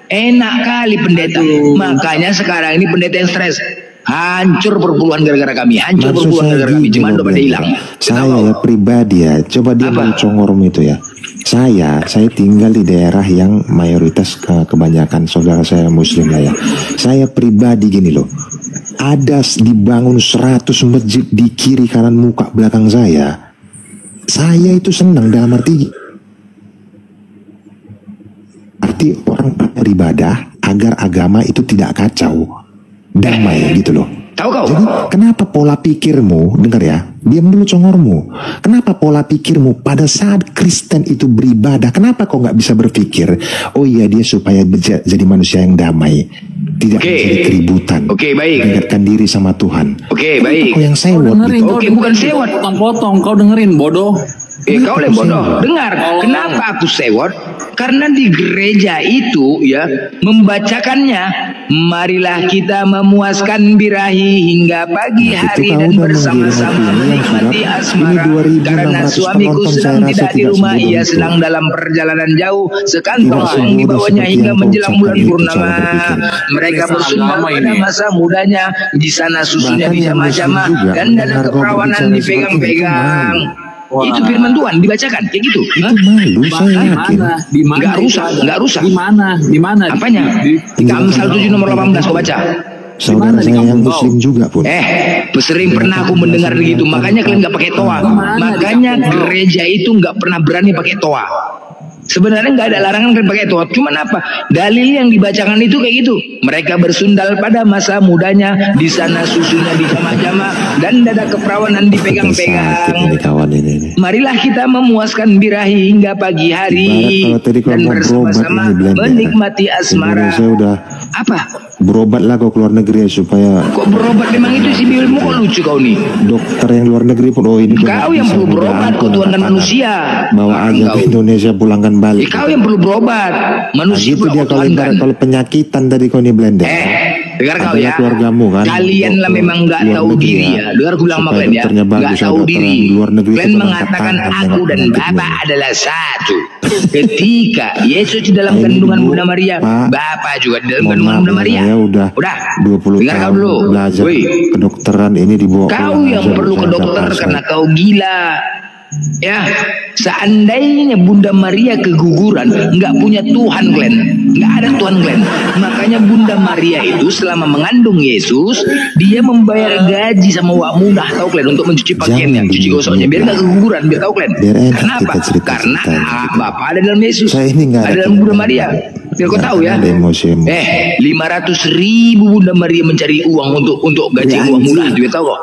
Enak kali pendeta. Makanya sekarang ini pendeta yang stres. Hancur perpuluhan gara-gara kami. Cuman udah pada hilang. Saya pribadi ya, coba dia mencongormu itu ya. Saya tinggal di daerah yang mayoritas kebanyakan saudara saya muslim lah ya. Saya pribadi gini loh. Ada dibangun 100 masjid di kiri kanan muka belakang saya. Saya itu senang dalam arti orang beribadah agar agama itu tidak kacau, damai gitu loh. Tahu kau? Jadi kenapa pola pikirmu, dengar ya, diam dulu congormu. Kenapa pola pikirmu pada saat Kristen itu beribadah, kenapa kau nggak bisa berpikir, oh iya dia supaya jadi manusia yang damai, tidak menjadi keributan, baik, mendekatkan diri sama Tuhan. Baik. Kau yang sewot gitu. Bukan sewot. Potong-potong, kau dengerin bodoh. Kau yang bodoh. Dengar, kenapa aku sewot? Karena di gereja itu ya membacakannya, marilah kita memuaskan birahi hingga pagi hari dan bersama-sama menikmati asmara. Karena suamiku sedang tidak di rumah, ia sedang dalam perjalanan jauh, sekantong uang dibawanya hingga menjelang bulan purnama. Mereka bersumpah pada masa mudanya, di sana susunya dijamah-jamah dan dada keperawanan dipegang-pegang. Itu firman Tuhan dibacakan kayak gitu. Itu malu saya yakin. Di mana? Nggak rusak. Di mana? Apanya? Di Amsal 7 nomor 18 kau baca. Saudara saya yang muslim juga pun. Sering pernah aku mendengar begitu. Makanya kalian nggak pakai toa. Makanya gereja itu nggak pernah berani pakai toa. Sebenarnya nggak ada larangan kan pakai toa. Cuman apa? Dalil yang dibacakan itu kayak gitu. Mereka bersundal pada masa mudanya, di sana susunya dijamah-jamah dan dada keperawanan dipegang-pegang. Marilah kita memuaskan birahi hingga pagi hari dan bersama-sama menikmati asmara. Saya udah berobat lah kau keluar negeri supaya. Kok berobat? Memang itu si bibirmu kok lucu kau nih. Dokter yang luar negeri pun ini. Kau yang perlu berobat, kau Tuhan dan manusia. Bawa aja ke Indonesia, pulangkan balik. Kau yang perlu berobat. Manusia itu dia kalau penyakitan tadi kau nih blender. Dengar kau ya. Keluargamu kan. Kalian lah memang nggak tahu diri ya. Dengar aku bilang sama kalian ya. Nggak tahu diri. Kalian mengatakan aku dan Bapak adalah satu. Ketika Yesus di dalam kandungan Bunda Maria, Bapak juga di dalam kandungan Bunda Maria. Udah 20 dengar kau dulu. Belajar kedokteran ini dibawa. Kau yang perlu ke dokter karena kau gila. Ya, seandainya Bunda Maria keguguran, nggak punya Tuhan Glenn, nggak ada Tuhan Glenn. Makanya Bunda Maria itu selama mengandung Yesus, dia membayar gaji sama Wak Munah, tahu Glenn, untuk mencuci pakaiannya, cuci gosoknya, biar nggak keguguran, biar tahu Glenn. Kenapa? Karena Bapak ada dalam Yesus, ada dalam Bunda Maria. Biar kau tahu ya. 500.000 Bunda Maria mencari uang untuk gaji Wak Munah, dia tahu kok.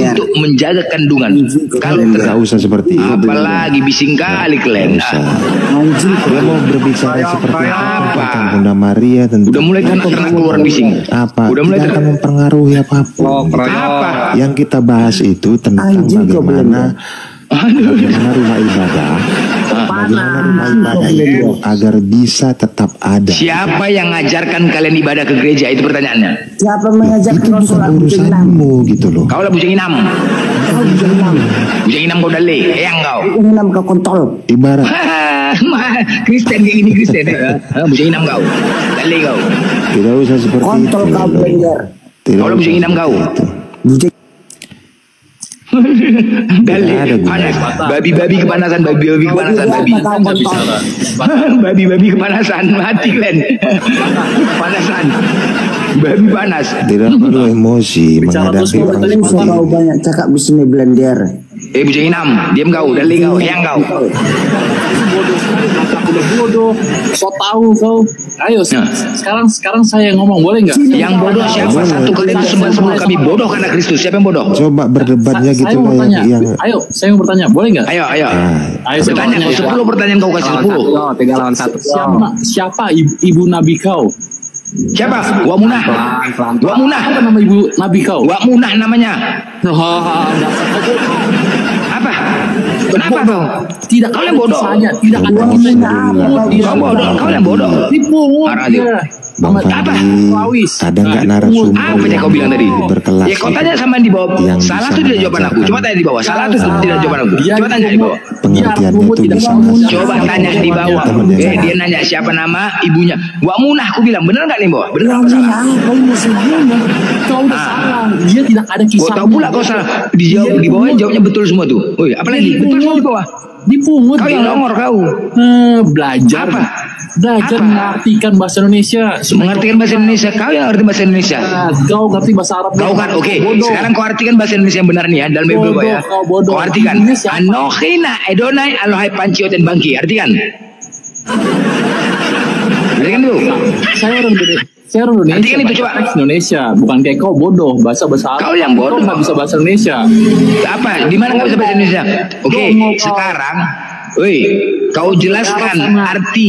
Untuk menjaga kandungan. Kalau usah seperti itu. Apalagi bising kali kalian. Dia mau berbicara seperti apa? Bunda Maria tentu. Udah mulai karena keluar bising. Udah mulai akan mempengaruhi apapun. Yang kita bahas itu tentang bagaimana rumah ibadah. Bagaimana rumah ibadah itu agar bisa tetap ada. Siapa yang ngajarkan kalian ibadah ke gereja? Itu pertanyaannya. Siapa mengajarkan sholat urusanmu gitu loh. Kau lah bujang inam. Bujang inam kau dale. Yang kau. Bujang inam kau kontol. Ibarat. Kristen kayak gini Kristen. Bujang inam kau. Dale kau. Tidak usah seperti kontol itu. Kontol kau blender. Kau lah bujang inam kau. Bujang. Dale panas. Babi kepanasan. Babi kepanasan. Mati kalian. Panasan. Babi panas. Tidak perlu emosi menghadapi orang seperti ini. Kau banyak cakap di sini blender. Bujang inam, diam kau, dali kau, yang kau. Bodoh, so tahu kau. Ayo, sekarang saya ngomong, boleh nggak? Yang bodoh siapa? 1 Korintus 9:10 kami bodoh karena Kristus. Siapa yang bodoh? Coba berdebatnya gitu lah yang. Ayo, saya mau bertanya, boleh nggak? Ayo. Ayo saya bertanya. 10 pertanyaan kau kasih 10. 3 lawan 1. Siapa ibu nabi kau? Siapa? Wak Munah. Apa nama ibu nabi kau? Wak Munah namanya. Apa? Kenapa kau? Tidak, kau yang bodoh. Tidak ada kau bodoh. Kau yang bodoh. Dipungut. Bang Fandi, ada nggak narasumber apa yang kau bilang tadi? Berkelas? Ya kau tanya sama yang di bawah. Salah tuh tidak jawaban aku. Coba tanya di bawah. Salah tuh tidak jawaban aku. Coba tanya di bawah. Pengertiannya tuh bisa. Coba tanya di bawah. Dia nanya siapa nama ibunya. Wak Munah aku bilang. Bener nggak nih bawah? Bener nggak salah? Kau udah salah. Dia tidak ada kisah. Kau tahu pula kau salah. Dijawab di bawah jawabnya betul semua tuh. Woi, apa lagi? Betul semua di bawah. Dipungut. Kau yang nongor kau. Belajar. Apa? Belajar mengartikan bahasa Indonesia. Mengartikan bahasa Indonesia. Kau yang ngerti bahasa Indonesia. Kau ngerti bahasa Arab. Kau kan oke. Sekarang kau artikan bahasa Indonesia yang benar nih ya dalam Bible ya. Kau artikan. Anohina Edonai Alohai Pancioten Bangki. Artikan. Artikan dulu. Saya orang Indonesia. Artikan itu coba. Indonesia, bukan kayak kau bodoh bahasa Arab. Kau yang bodoh nggak bisa bahasa Indonesia. Apa? Di mana nggak bisa bahasa Indonesia? Oke. Sekarang. Woi, kau jelaskan arti.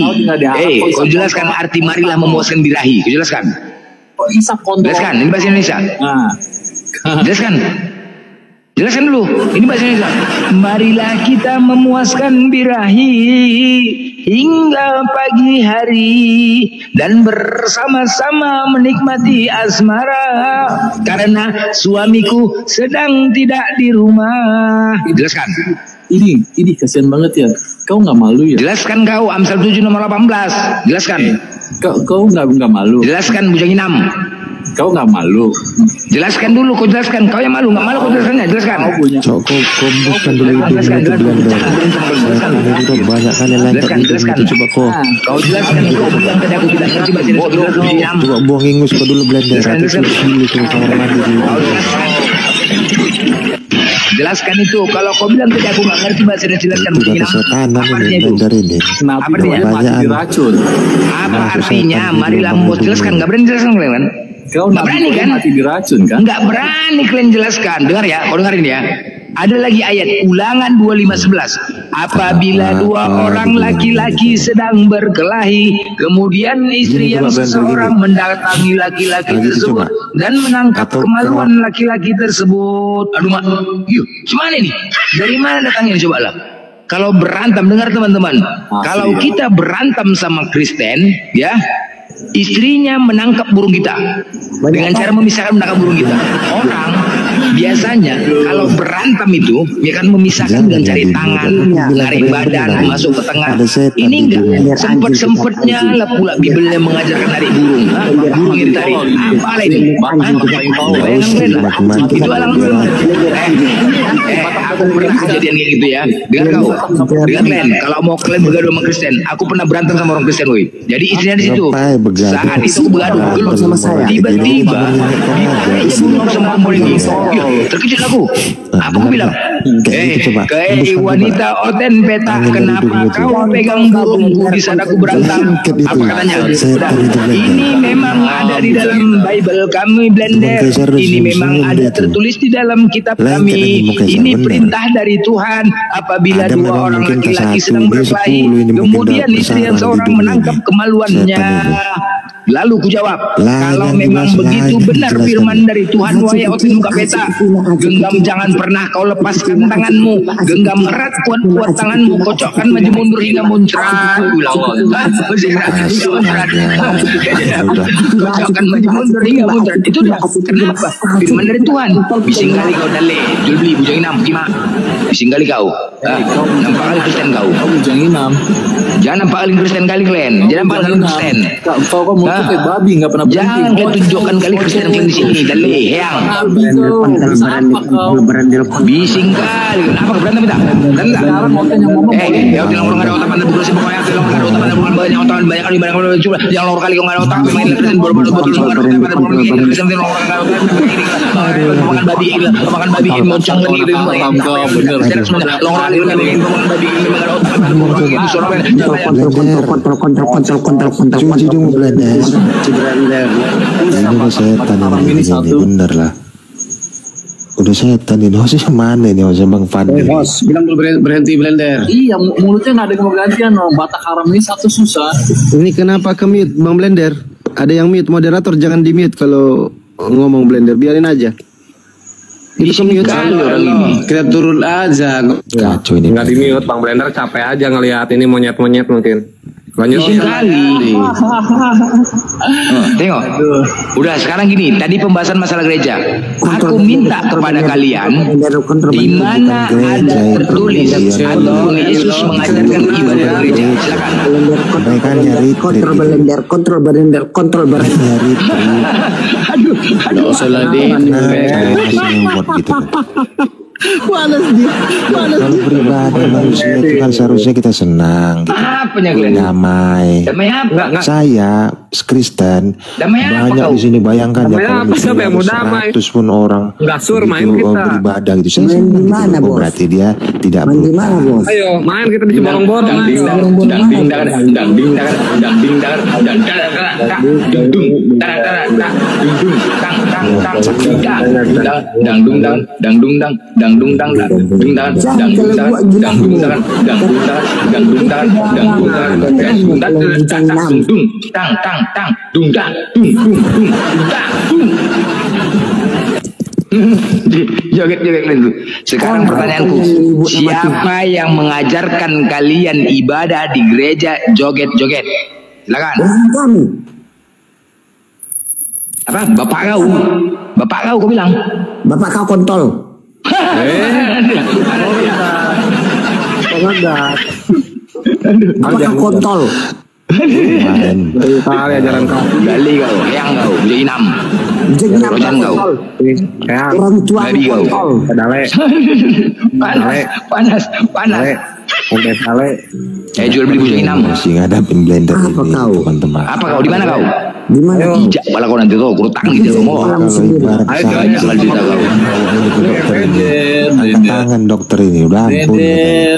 Kau jelaskan arti marilah memuaskan birahi. Kau jelaskan. Isap kontrol. Jelaskan, ini bahasa Indonesia. Jelaskan. Jelaskan dulu, ini bahasa Indonesia. Marilah kita memuaskan birahi hingga pagi hari dan bersama-sama menikmati asmara karena suamiku sedang tidak di rumah. Jelaskan. Ini kasihan banget ya. Kau nggak malu ya? Jelaskan kau Amsal 7 nomor 18. Jelaskan. Kau nggak malu. Jelaskan Bujang Inam. Kau nggak malu. Jelaskan dulu, kau jelaskan. Kau yang malu, nggak malu kau jelaskannya. Jelaskan. Cok, kau bukan dulu itu banyak kan yang lain jelaskan. Coba kau. Kau jelaskan. Kau bilang tadi aku tidak ngerti bahasa Indonesia. Coba buang ingus kau dulu blender. Kamar mandi dulu. Jelaskan itu. Kalau kau bilang tadi aku nggak ngerti bahasa Indonesia, jelaskan. Itu udah kesetanan ini blender ini. Nabi mati diracun. Apa artinya? Marilah mau jelaskan. Nggak berani jelaskan kalian kan? Kau nggak berani kan? Mati diracun kan? Nggak berani kalian jelaskan. Dengar ya, kau dengarin ya. Ada lagi ayat Ulangan 25:11. Apabila dua orang laki-laki sedang berkelahi, kemudian istri yang seseorang mendatangi laki-laki tersebut dan menangkap kemaluan laki-laki tersebut. Aduh mak, yuk, gimana ini? Dari mana datangnya coba lah? Kalau berantem, dengar teman-teman. Kalau kita berantem sama Kristen, ya, istrinya menangkap burung kita dengan cara memisahkan menangkap burung kita. Orang biasanya kalau berantem itu ya kan memisahkan dengan cari tangan, tarik badan, masuk ke tengah. Ini enggak sempet-sempetnya lah pula Bibelnya mengajarkan narik burung. Burung yang ditarik. Apa ini? Itu alang burung. Aku pernah kejadian kayak gitu ya. Dengar kau, dengar kalian. Kalau mau kalian bergaduh sama Kristen, aku pernah berantem sama orang Kristen, woi. Jadi istrinya di situ. Saat itu aku bergaduh sama saya. Tiba-tiba dibunuh sama orang ini. Terkejut aku. Apa aku bilang? Wanita Oten Peta, kenapa kau pegang burungku di saat aku berantem? Apa katanya? Ini memang ada di dalam Bible kami Blender. Ini memang ada tertulis di dalam kitab kami. Ini perintah dari Tuhan. Apabila dua orang laki-laki sedang berkelahi, kemudian istri yang seorang menangkap kemaluannya. Lalu ku jawab, kalau memang begitu benar firman dari Tuhan, wahai Otin muka peta, genggam jangan pernah kau lepaskan tanganmu, genggam erat kuat-kuat tanganmu, kocokkan maju mundur hingga muncrat. Kocokkan maju mundur hingga muncrat. Itu dah kenapa? Firman dari Tuhan. Bising kali kau dale, jual beli bujang inam, kima. Bising kali kau. Nampak kali Kristen kau. Bujang inam. Jangan nampak kali Kristen kali kalian. Jangan nampak kali Kristen. Kau kayak babi nggak pernah berhenti. Jangan kau tunjukkan kali Kristen kalian di sini. Dale, yang. Bising kali. Apa berantem kita? Berantem. Ya udah orang ada otak anda bukan sih pokoknya orang ada otak anda bukan banyak otak banyak kali coba. Jangan orang kali kau nggak ada otak main Kristen baru-baru betul nggak ada otak pada orang ini Kristen orang nggak ada otak makan babi makan babi moncong lagi gitu. Bener. Orang kali makan babi nggak ada otak itu suara Cuci dulu blender. Ini setan ini bener lah. Udah setan ini hostnya mana ini hostnya Bang Fadli? Host bilang dulu berhenti blender. Iya, mulutnya nggak ada yang mau gantian. Batak haram ini satu susah. Ini kenapa ke mute Bang Blender? Ada yang mute, moderator jangan di mute kalau ngomong Blender, biarin aja. Itu ke mute orang ini. Kita turun aja. Kacau ini. Nggak di mute Bang Blender, capek aja ngelihat ini monyet-monyet mungkin. Lanjut kali. Tengok. Udah sekarang gini, tadi pembahasan masalah gereja. Aku minta kepada kalian di mana ada tertulis atau Yesus mengajarkan ibadah gereja. Silakan. Mereka nyari kontrol blender. Aduh. Salah deh. Kalau pribadi manusia itu kan seharusnya kita senang, damai. Damai apa? Saya Kristen banyak di sini, bayangkan ya kalau misalnya 100 pun orang itu beribadah gitu, saya senang. Berarti dia tidak berubah. Ayo main kita di Cibolong-Bolong. Joget-joget itu. Sekarang pertanyaanku, siapa yang mengajarkan kalian ibadah di gereja joget-joget? Silakan. Kami. Apa? Bapak kau bilang. Bapak kau kontol. Bapak kau kontol. Kali ajaran kau. Dali kau, yang kau, Jinam. Rojan kau. Orang tua kontol. Dale. Panas. Udah sale. Jual beli bujang inam. Masih ngadapin blender Apa ini kau? teman-teman. Apa kau? Di mana kau? Di mana? Ijak bala kau nanti kau kurutang gitu kamu. Kalau ibarat Ayo saya banyak kali cerita kau. tangan dokter ini udah ampun.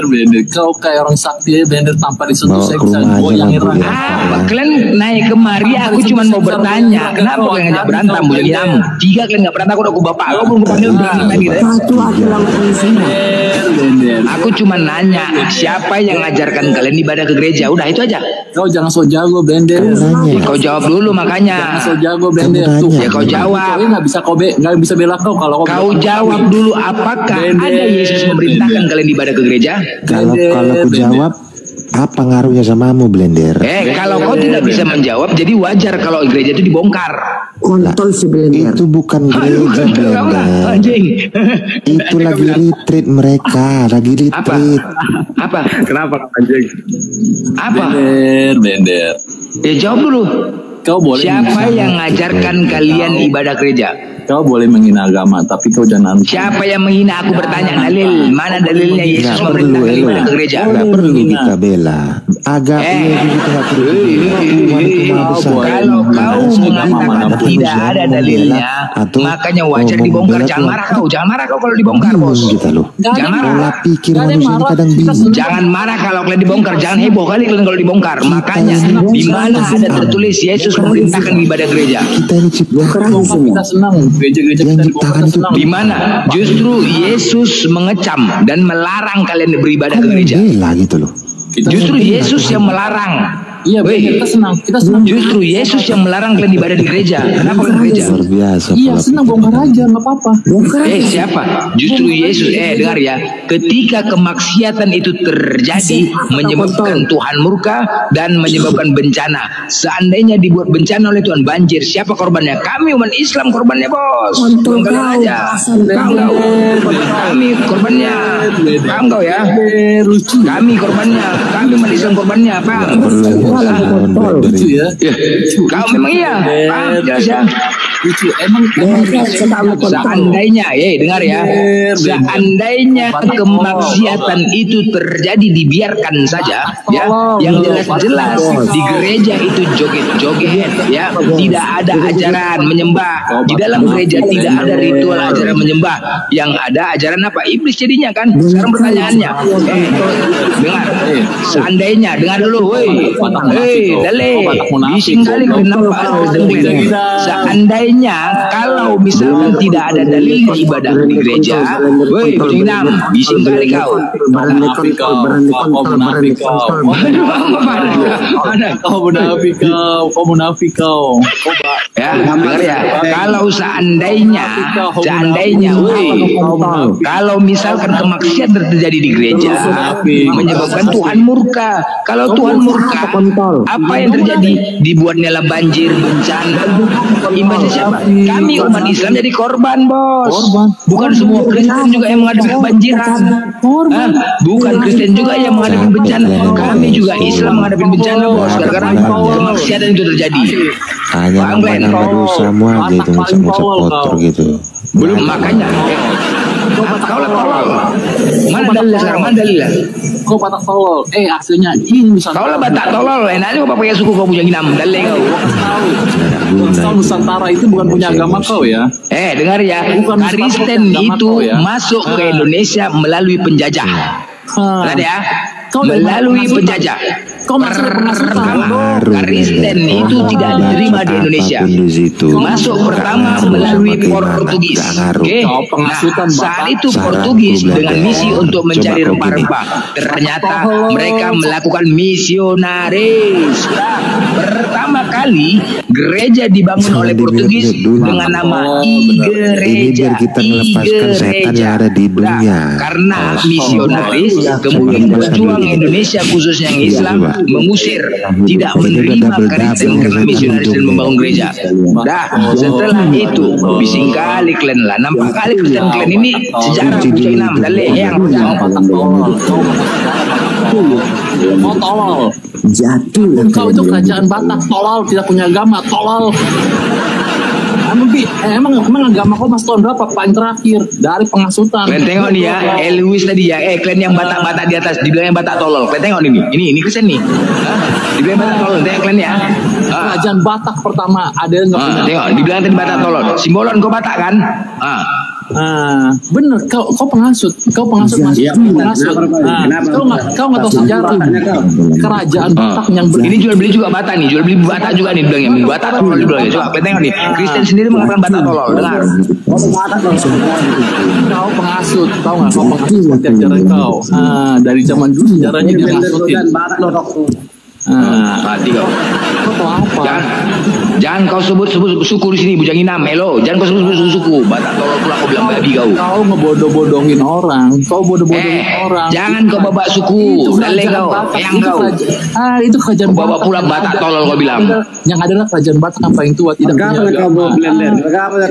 Blender. Kau kayak orang sakti ya, blender tanpa disentuh Bawa saya ke bisa rumah aja goyangin lah, Bu, rangka. ya. Apa kalian naik kemari? Aku cuma mau bertanya, kenapa kalian ngajak berantem bujang inam? Jika kalian nggak berantem, aku udah bapak. Kau belum panggil tadi. Satu aku lawan semua. Aku cuma nanya, siapa yang ngajarkan kalian ibadah ke gereja? Udah itu aja. Kau jangan so jago blender. Kau jawab dulu makanya. Jangan so jago blender tuh. Ya kau jawab. Kau nggak bisa nggak bisa bela kalau Kau jawab dulu, apakah ada Yesus memerintahkan kalian ibadah ke gereja? Kalau aku jawab apa ngaruhnya samamu blender? Kalau kau tidak bisa menjawab, jadi wajar kalau gereja itu dibongkar. Kontol si blender. Itu bukan gereja blender. Anjing. Itu lagi retreat mereka, lagi retreat. Apa? Kenapa anjing? Apa? blender. Ya jawab dulu. Kau boleh Siapa yang ngajarkan kalian ibadah gereja? Kau boleh menghina agama, tapi kau jangan. Siapa yang menghina? Aku bertanya dalil. Mana dalilnya Yesus memerintahkan ibadah ke gereja? Nggak perlu kita bela. Agak iya gitu nggak perlu. Kalau kau mengatakan tidak ada dalilnya, makanya wajar dibongkar. Jangan marah kau kalau dibongkar, bos. Kita loh. Jangan marah. Pola pikir manusia ini kadang bingung. Jangan marah kalau kalian dibongkar. Jangan heboh kali kalian kalau dibongkar. Makanya di mana ada tertulis Yesus memerintahkan ibadah gereja? Kita ini ciptakan semua. Kita senang gereja-gereja Yang kita ciptakan itu Di mana justru Yesus mengecam dan melarang kalian beribadah ke gereja. bela gitu loh. Justru Yesus yang melarang. Iya, kita senang. Justru Yesus yang melarang kalian ibadah di gereja. Kenapa ke gereja? Luar biasa. Iya, pola senang pikir. bongkar aja, nggak apa-apa. Siapa? Justru Yesus. Dengar ya. Ketika kemaksiatan itu terjadi, menyebabkan Tuhan murka dan menyebabkan bencana. Seandainya dibuat bencana oleh Tuhan, banjir, siapa korbannya? Kami umat Islam korbannya, bos. Bukan kalian aja. Kami korbannya. Paham kau ya? Kami korbannya. Kami umat Islam korbannya. Paham? Lucu ya. Kau memang iya. Paham? Jelas ya? Lucu. Emang Seandainya, dengar ya, seandainya kemaksiatan itu terjadi dibiarkan saja, ya, yang jelas-jelas di gereja itu joget-joget, ya, tidak ada ajaran menyembah di dalam gereja, tidak ada ritual ajaran menyembah, yang ada ajaran apa? Iblis jadinya kan. Sekarang pertanyaannya, dengar, seandainya, dengar dulu, dale, bising kali kenapa seandainya kalau misalkan tidak ada dalil ibadah di gereja, Bujinam, bising kali kau. Kau munafik kau. Ya, dengar ya. Kalau seandainya, kalau misalkan kemaksiatan terjadi di gereja, menyebabkan Tuhan murka. Kalau Tuhan murka, apa yang terjadi? Dibuatnya banjir, bencana. Imbasnya siapa? Kami umat Islam jadi korban, bos. Bukan semua Kristen juga yang menghadapi kebanjiran. Bukan Kristen juga yang menghadapi bencana. Kami juga Islam menghadapi bencana, bos. Gara-gara kemaksiatan itu terjadi. Hanya nambah dosamu aja itu muncul kotor gitu. Belum makanya. Kau lah tolol. Mana dalilnya sekarang? Mana dalilnya? Kau batak tolol. Aslinya ini misalnya. Kau lah batak tolol. Enaknya kau pakai suku kau punya ginam. Dalil kau. Bangsa Nusantara itu bukan punya agama kau ya. Dengar ya. Kristen itu masuk ke Indonesia melalui penjajah. Lihat ya. Melalui penjajah. Kristen itu tidak diterima di Indonesia. Masuk pertama melalui Portugis. Saat itu Portugis dengan misi untuk mencari rempah-rempah. Ternyata mereka melakukan misionaris. Pertama kali gereja dibangun oleh Portugis dengan nama Igereja. Ini biar kita melepaskan setan yang ada di dunia. Karena misionaris kemudian berjuang Indonesia khususnya yang Islam mengusir, tidak menerima Kristen karena misionaris dan membangun gereja. Dah setelah itu bising kali kalian lah, nampak kali Kristen kalian ini sejarah Bujang Inam dan yang mau tolol. Jatuh. Kau itu kerajaan Batak, tolol, tidak punya agama, tolol. Emang agama kau mas tahun berapa paling terakhir dari pengasutan? Kalian tengok nih ya, Elwis tadi ya, kalian yang Batak-Batak di atas, dibilang yang Batak tolol. Kalian tengok ini Kristen nih, dibilang Batak tolol, tengok kalian ya. Kerajaan Batak pertama ada yang nggak punya. Tengok, dibilang tadi Batak tolol. Simbolon kau Batak kan? Bener, kau pengasut mas, pengasut. Kau nggak tahu sejarah kerajaan Batak yang ini jual beli juga Batak nih, jual beli Batak juga nih bilang yang Batak tolol dibilang. Coba kita tengok nih, Kristen sendiri mengatakan Batak tolol, dengar. Kau pengasut, tahu nggak? Kau pengasut seperti ajaran kau. Dari zaman dulu sejarahnya dia ngasutin. Mati kau. Kau tahu apa? Jangan kau sebut suku di sini Bujang Inam, Elo. Jangan kau sebut suku. Batak tolol pula kau bilang babi kau. Kau ngebodoh-bodohin orang. Kau bodoh-bodohin orang. Jangan kau babak suku. Dale kau. Yang kau. Itu kerajaan Bapak pula Batak tolol kau bilang. Yang adalah kerajaan Batak yang paling tua. Tidak punya agama.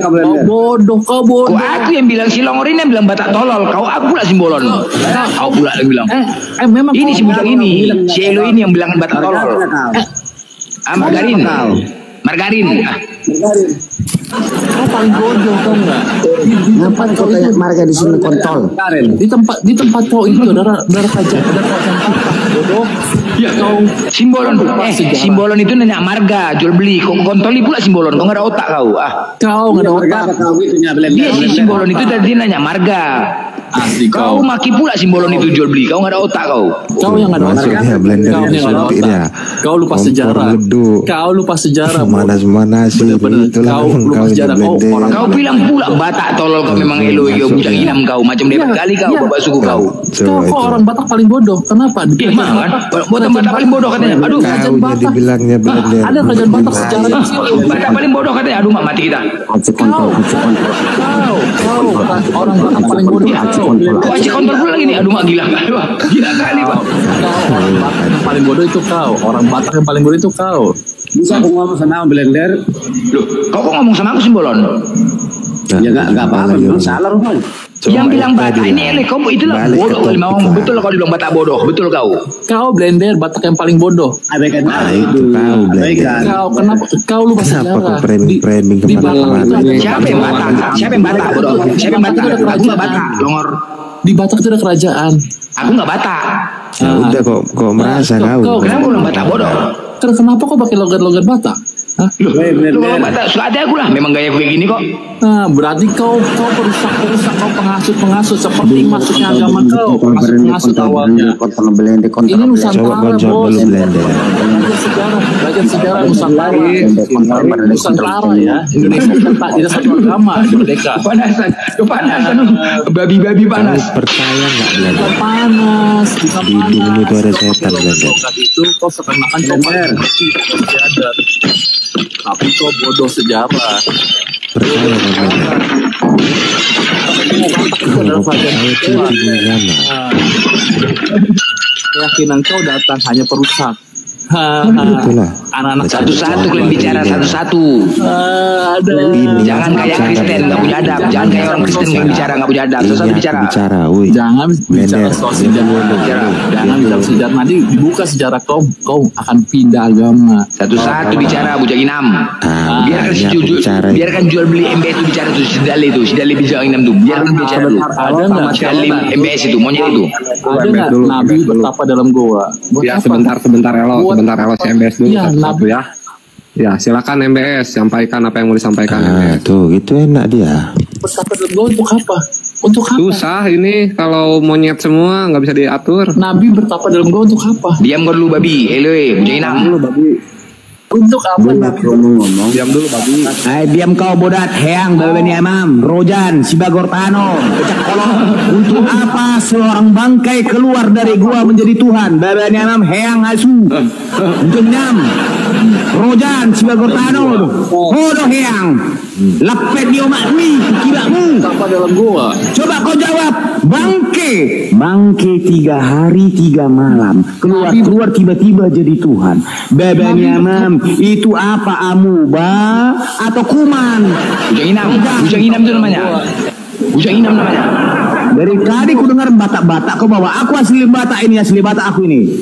Kau bodoh. Kau aku yang bilang Silongor ini yang bilang Batak tolol. Kau aku pula Simbolon. Kau pula yang bilang. Memang ini si Bujang ini, si Elo ini yang bilang Batak tolol. Margarin. Kau paling bodoh kau nggak? Kenapa kau banyak marga di sini kontol? Di tempat kau itu ada kerajaan bodoh. Ya kau Simbolon. Simbolon itu nenek marga jual beli. Kau kontoli pula Simbolon. Kau nggak ada otak kau. Kau nggak ada otak. Dia si Simbolon itu dari nenek marga. Asli kau maki pula Simbolon itu jual beli. Kau nggak ada otak kau. Kau yang nggak ada otak. Kau lupa sejarah. Kau lupa sejarah. Mana sih? Kau lupa sejarah. Kau bilang pula Batak tolol kau memang Elo. Kau Bujang Inam kau macam debat kali kau bapak suku kau. Kau orang Batak paling bodoh. Kenapa? Buatan Batak paling bodoh katanya. Aduh. Kerajaan Batak. Ada kerajaan Batak sejarah. Batak paling bodoh katanya. Aduh mak mati kita. Kau orang Batak paling bodoh. Kau aja kontol pula lagi nih. Aduh mak gila kali pak. Gila kali pak. Orang Batak yang paling bodoh itu kau. Orang Batak yang paling bodoh itu kau. Bisa aku ngomong sama Blender? Loh, kau kok ngomong sama aku Simbolon? Ya nggak apa-apa, salah rupanya. Yang bilang Batak ini elek, kau itulah bodoh kali mau betul kau dibilang Batak bodoh, betul kau. Kau Blender Batak yang paling bodoh. Itu tahu Blender. Kau kenapa kau lupa sejarah? Framing kemana-mana. Siapa yang Batak? Siapa yang Batak bodoh? Siapa yang Batak? Aku nggak Batak, longor. Di Batak itu ada kerajaan. Aku nggak Batak. Ya udah kok merasa kau. Kenapa bilang Batak bodoh? Kenapa kau pakai logat-logat Batak? Loh, kalau Batak suka ada aku lah. Memang gaya gue gini kok. Nah, berarti kau perusak, kau pengasut seperti masuknya agama kau. Pengasut awalnya. Ini Nusantara bos. Belajar sejarah Nusantara. Nusantara ya. Indonesia tidak satu agama. Merdeka. Kepanasan. Babi-babi panas. Percaya nggak Blender? Panas. Di dunia itu ada setan Blender. Itu kau seakan-akan kau sadar. Tapi kau bodoh sejarah. Percaya nggak Blender? Keyakinan kau datang hanya perusak. Anak-anak satu-satu kalian bicara satu-satu. Jangan kayak Kristen nggak punya adab. Jangan kayak orang Kristen nggak bicara nggak punya adab. Satu-satu bicara. Jangan bicara soal sejarah. Jangan bicara sejarah. Nanti dibuka sejarah kau akan pindah agama. Satu-satu bicara Bujang Inam. Biarkan jual beli MBS itu bicara tuh si Dali Bujang Inam tuh. Biarkan bicara dulu. Ada nggak Dali MBS itu monyet itu? Ada nggak Nabi betapa dalam goa? Ya sebentar Elo. Sebentar Elo MBS dulu satu ya. Ya silakan MBS sampaikan apa yang mau disampaikan. Tuh gitu enak dia. Betapa dalam goa untuk apa? Untuk apa? Susah ini kalau monyet semua nggak bisa diatur. Nabi bertapa dalam goa untuk apa? Diam kau dulu babi. Bujang Inam. Untuk apa Nabi ngomong? Diam dulu babi. Diam kau bodat, heang bebeni Imam, Rojan, Sibagortano, pecah kolong. Untuk apa seorang bangkai keluar dari gua menjadi Tuhan? Bebeni Imam, heang asu. Untuk nyam, Rojan, Sibagortano, hodo heang. Lepet dia makni, kibamu. Apa dalam gua? Coba kau jawab, bangke 3 hari 3 malam keluar tiba-tiba jadi Tuhan. Bebeni Imam, itu apa amuba atau kuman? Bujang inam itu namanya. Bujang inam namanya. Dari tadi ku dengar batak-batak kau bawa aku asli batak aku ini.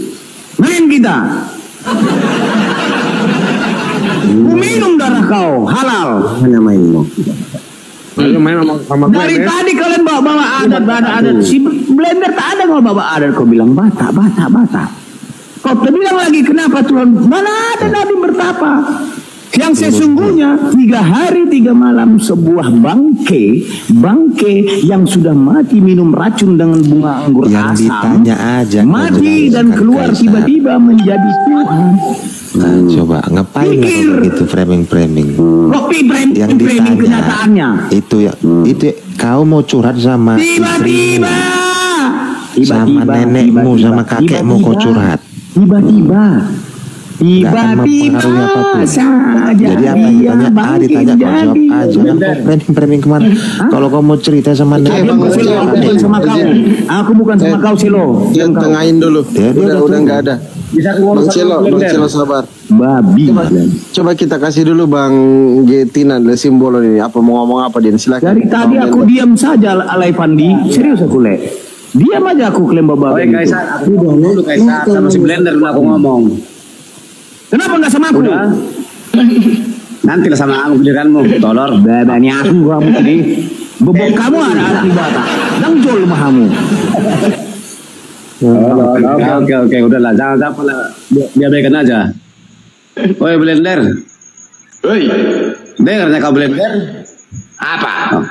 Main kita. Ku minum darah kau halal. Mana mainmu? Ayo main sama gue. Dari tadi kalian bawa adat. Si Blender tak ada kau bawa adat. Kau bilang batak. Kau bilang lagi kenapa Tuhan? Mana ada Nabi bertapa? Yang sesungguhnya 3 hari 3 malam sebuah bangke yang sudah mati minum racun dengan bunga anggur Yang asam ditanya aja mati dan keluar tiba-tiba menjadi Tuhan. Nah, coba ngapain gitu framing Kopi yang framing ditanya kenyataannya. itu kau mau curhat sama Tiba-tiba sama nenekmu sama kakekmu kau curhat Tiba-tiba saja. Jadi apa yang ditanya kau jawab aja. Framing kemana? Kalau kau mau cerita sama nenekmu sama kau. Aku bukan sama kau Silo. Yang tengahin dulu. Udah nggak ada. Bang Celo sabar. Babi. Coba kita kasih dulu Bang Getina simbol ini. Apa mau ngomong apa dia? Silakan. Dari tadi aku diam saja Alai Fandi. Serius aku diam aja aku klaim bapak. Oke Kaisar, aku dulu Kaisar sama si Blender dulu aku ngomong. Kenapa nggak sama aku? Nanti lah sama aku giliranmu, tolor. Babani aku kamu tadi. Bebok kamu ada arti bata. Yang jol mahamu. Oke, udahlah, jangan apa lah, biarkan aja. Oi Blender, dengarnya kau Blender? Apa?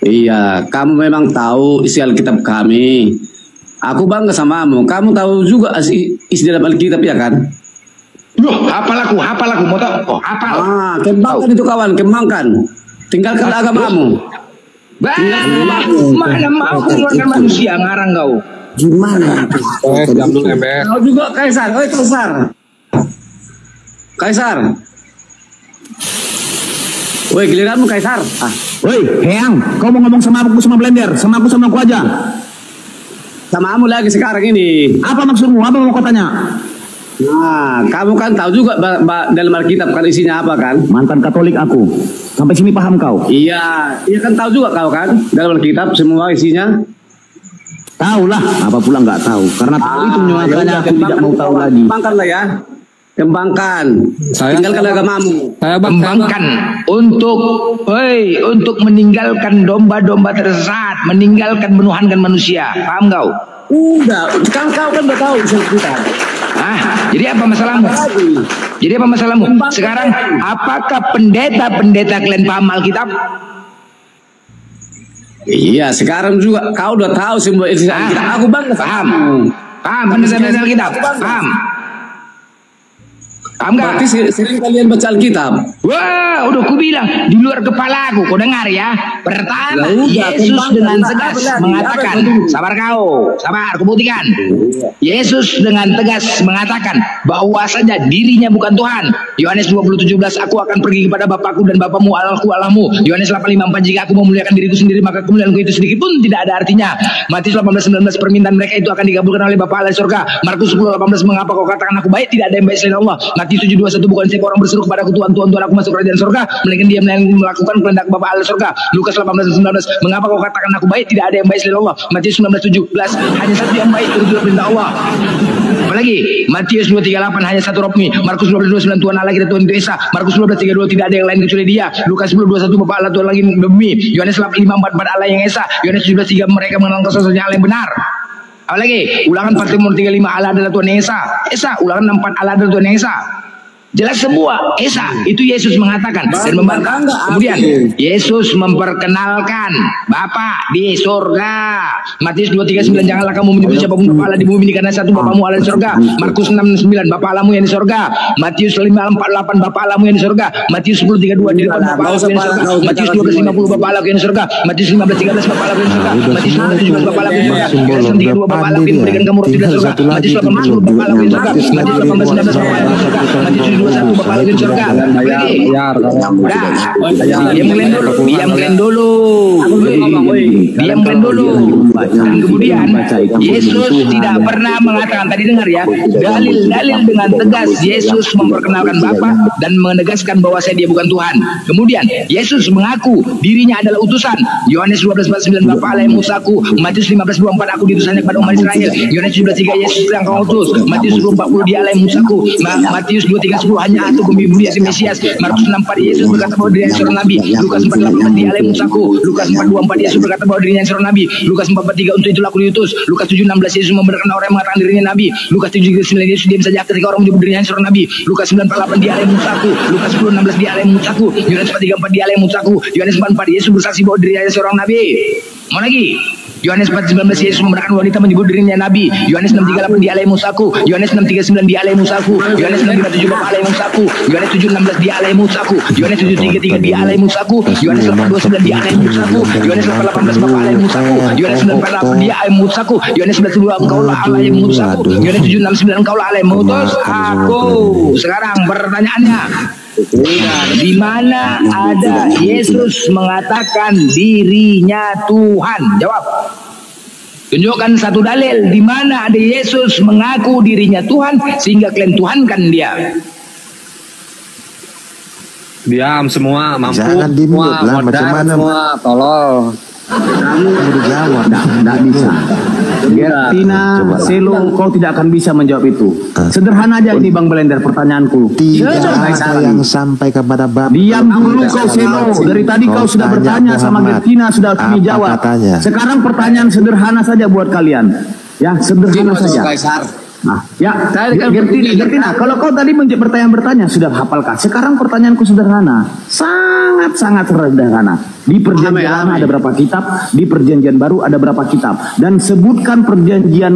Iya, kamu memang tahu isi Alkitab kami. Aku bangga samamu. Kamu tahu juga isi dalam Alkitab ya kan? Loh, hafal aku, mau tahu? Oh, hafal. Kembangkan itu kawan, kembangkan. Tinggalkan agamamu. Mana mau keluarkan manusia ngarang kau? Gimana? Jam dulu ember. Kau juga Kaisar, oi Kaisar. Woi giliranmu Kaisar. Woi, Heang, kau mau ngomong sama aku sama Blender, sama aku aja. Sama kamu lagi sekarang ini. Apa maksudmu? Apa mau kau tanya? Nah, kamu kan tahu juga dalam Alkitab kan isinya apa kan? Mantan Katolik aku. Sampai sini paham kau? Iya kan tahu juga kau kan dalam Alkitab semua isinya. Tahu lah, apa pula nggak tahu? Karena tahu itu makanya aku tidak mau tahu lagi. Kembangkan lah ya, kembangkan. Tinggalkan agamamu. Kembangkan untuk meninggalkan domba-domba tersesat, meninggalkan menuhankan manusia. Paham kau? Udah, kan kau kan udah tahu kita. Jadi apa masalahmu? Sekarang apakah pendeta kalian paham Alkitab? Iya, sekarang juga kau udah tahu semua isi Alkitab. Aku bangga. Paham pendeta Alkitab? Paham nggak? Berarti sering kalian baca Alkitab. Wah, udah ku bilang di luar kepala aku. Kau dengar ya? Pertama, Yesus dengan tegas mengatakan, sabar, ku buktikan. Yesus dengan tegas mengatakan bahwa saja dirinya bukan Tuhan. Yohanes 20:17, aku akan pergi kepada Bapakku dan Bapamu, Allahku Allahmu. Yohanes 8:54, jika aku memuliakan diriku sendiri maka kemuliaanku itu sedikit pun tidak ada artinya. Matius 18:19, permintaan mereka itu akan dikabulkan oleh Bapa Allah di surga. Markus 10:18, mengapa kau katakan aku baik? Tidak ada yang baik selain Allah. Matius 7:21, bukan siapa orang berseru kepadaku Tuhan, aku masuk kerajaan surga, melainkan dia melakukan kehendak Bapa Allah surga. Lukas 18:19, mengapa kau katakan aku baik? Tidak ada yang baik selain Allah. Matius 19:17, hanya satu yang baik, itu perintah Allah. Apalagi Matius 2:38, hanya satu Rob. Markus 12:29, Tuhan Allah kita Tuhan itu Esa. Markus 12:32, tidak ada yang lain kecuali dia. Lukas 10:21, Bapa Allah Tuhan lagi bumi. Yohanes 5:44, Allah yang Esa. Yohanes 17:3, mereka mengenal sosoknya Allah yang benar. Apalagi Ulangan 4:35, Allah adalah Tuhan yang Esa. Ulangan 4, Allah adalah Tuhan yang Esa. Jelas semua. Esa itu Yesus mengatakan dan membantah. Kemudian Yesus memperkenalkan Bapa di surga. Matius 2:39, janganlah kamu menyebut siapapun Bapa Allah di bumi ini, karena satu Bapamu Allah di surga. Markus 6:9, Bapa Allahmu yang di surga. Matius 5:48, Bapa Allahmu yang di surga. Matius 10:32, di depan Bapa Allah yang di surga. Matius 12:50, Bapa Allah yang di surga. Matius 15:13, Bapa Allah yang di surga. Matius 17, Bapa Allah yang di surga. Yohanes 3:2, Bapa Allah yang memberikan kamu roti dari surga. Matius 18:10, Bapa Allah yang di surga. Matius 18:19, Bapa Allah yang di surga. Matius 21, Bapa Allah yang di surga. Diam kalian dulu. Dan kemudian Yesus tidak pernah mengatakan, tadi dengar ya, dalil-dalil dengan tegas Yesus memperkenalkan Bapa dan menegaskan bahwa dia bukan Tuhan. Kemudian Yesus mengaku dirinya adalah utusan. Yohanes 12:49, Bapa Allah yang mengutusku. Matius 15:24, aku diutusannya kepada umat Israel. Yohanes 17:3, Yesus yang kau utus. Matius 10:40, dia Allah yang mengutusku. Matius 23:10, hanya aku pembimbing si Mesias. Markus 6:4, Yesus berkata bahwa dirinya seorang nabi. Lukas 4:18, dia Allah yang mengutusku. Lukas 4:24, Yesus berkata bahwa dirinya seorang nabi. Lukas 4:3, untuk itulah aku diutus. Lukas 7:16, Yesus membenarkan orang yang mengatakan dirinya nabi. Lukas 7:9, Yesus diam saja ketika orang menyebut dirinya seorang nabi. Lukas 9:48, dia Allah yang mengutusku. Lukas 10:16, dia Allah yang mengutusku. Yohanes 4:34, dia Allah yang mengutusku. Yohanes 4:4, Yesus bersaksi bahwa dirinya seorang nabi. Mau lagi? Yohanes 4:19, Yesus membenarkan wanita menyebut dirinya nabi. Yohanes 6:38, dia Allah yang mengutusku. Yohanes 6:39, dia Allah yang mengutusku. Yohanes 6:37, Bapa Allah yang mengutusku. Yohanes 7:16, dia Allah yang mengutusku. Yohanes 7:33, dia Allah yang mengutusku. Yohanes 8:29, dia Allah yang mengutusku. Yohanes 8:18, Bapa Allah yang mengutusku. Yohanes 9:48, dia Allah yang mengutusku. Yohanes 11:2, engkaulah Allah yang mengutusku. Yohanes 7:69, engkaulah Allah yang mengutus aku. Sekarang pertanyaannya, di mana ada Yesus mengatakan dirinya Tuhan? Jawab. Tunjukkan satu dalil di mana ada Yesus mengaku dirinya Tuhan sehingga kalian tuhankan dia. Diam semua, mampu. Jangan dimut lah, macam mana semua, tolong. Kamu udah jawab, tidak bisa. Gertina, Selo, kau tidak akan bisa menjawab itu. Sederhana aja ini Bang Belender pertanyaanku. Tidak ada yang sampai kepada Bapak. Diam dulu kau Selo. Dari tadi kau sudah bertanya sama Gertina, sudah kami jawab. Sekarang pertanyaan sederhana saja buat kalian. Ya, sederhana saja. Nah, ya, Gertina, kalau kau tadi bertanya sudah hafalkah? Sekarang pertanyaanku sederhana, sangat sederhana. Di Perjanjian Lama ada berapa kitab? Di Perjanjian Baru ada berapa kitab? Dan sebutkan perjanjian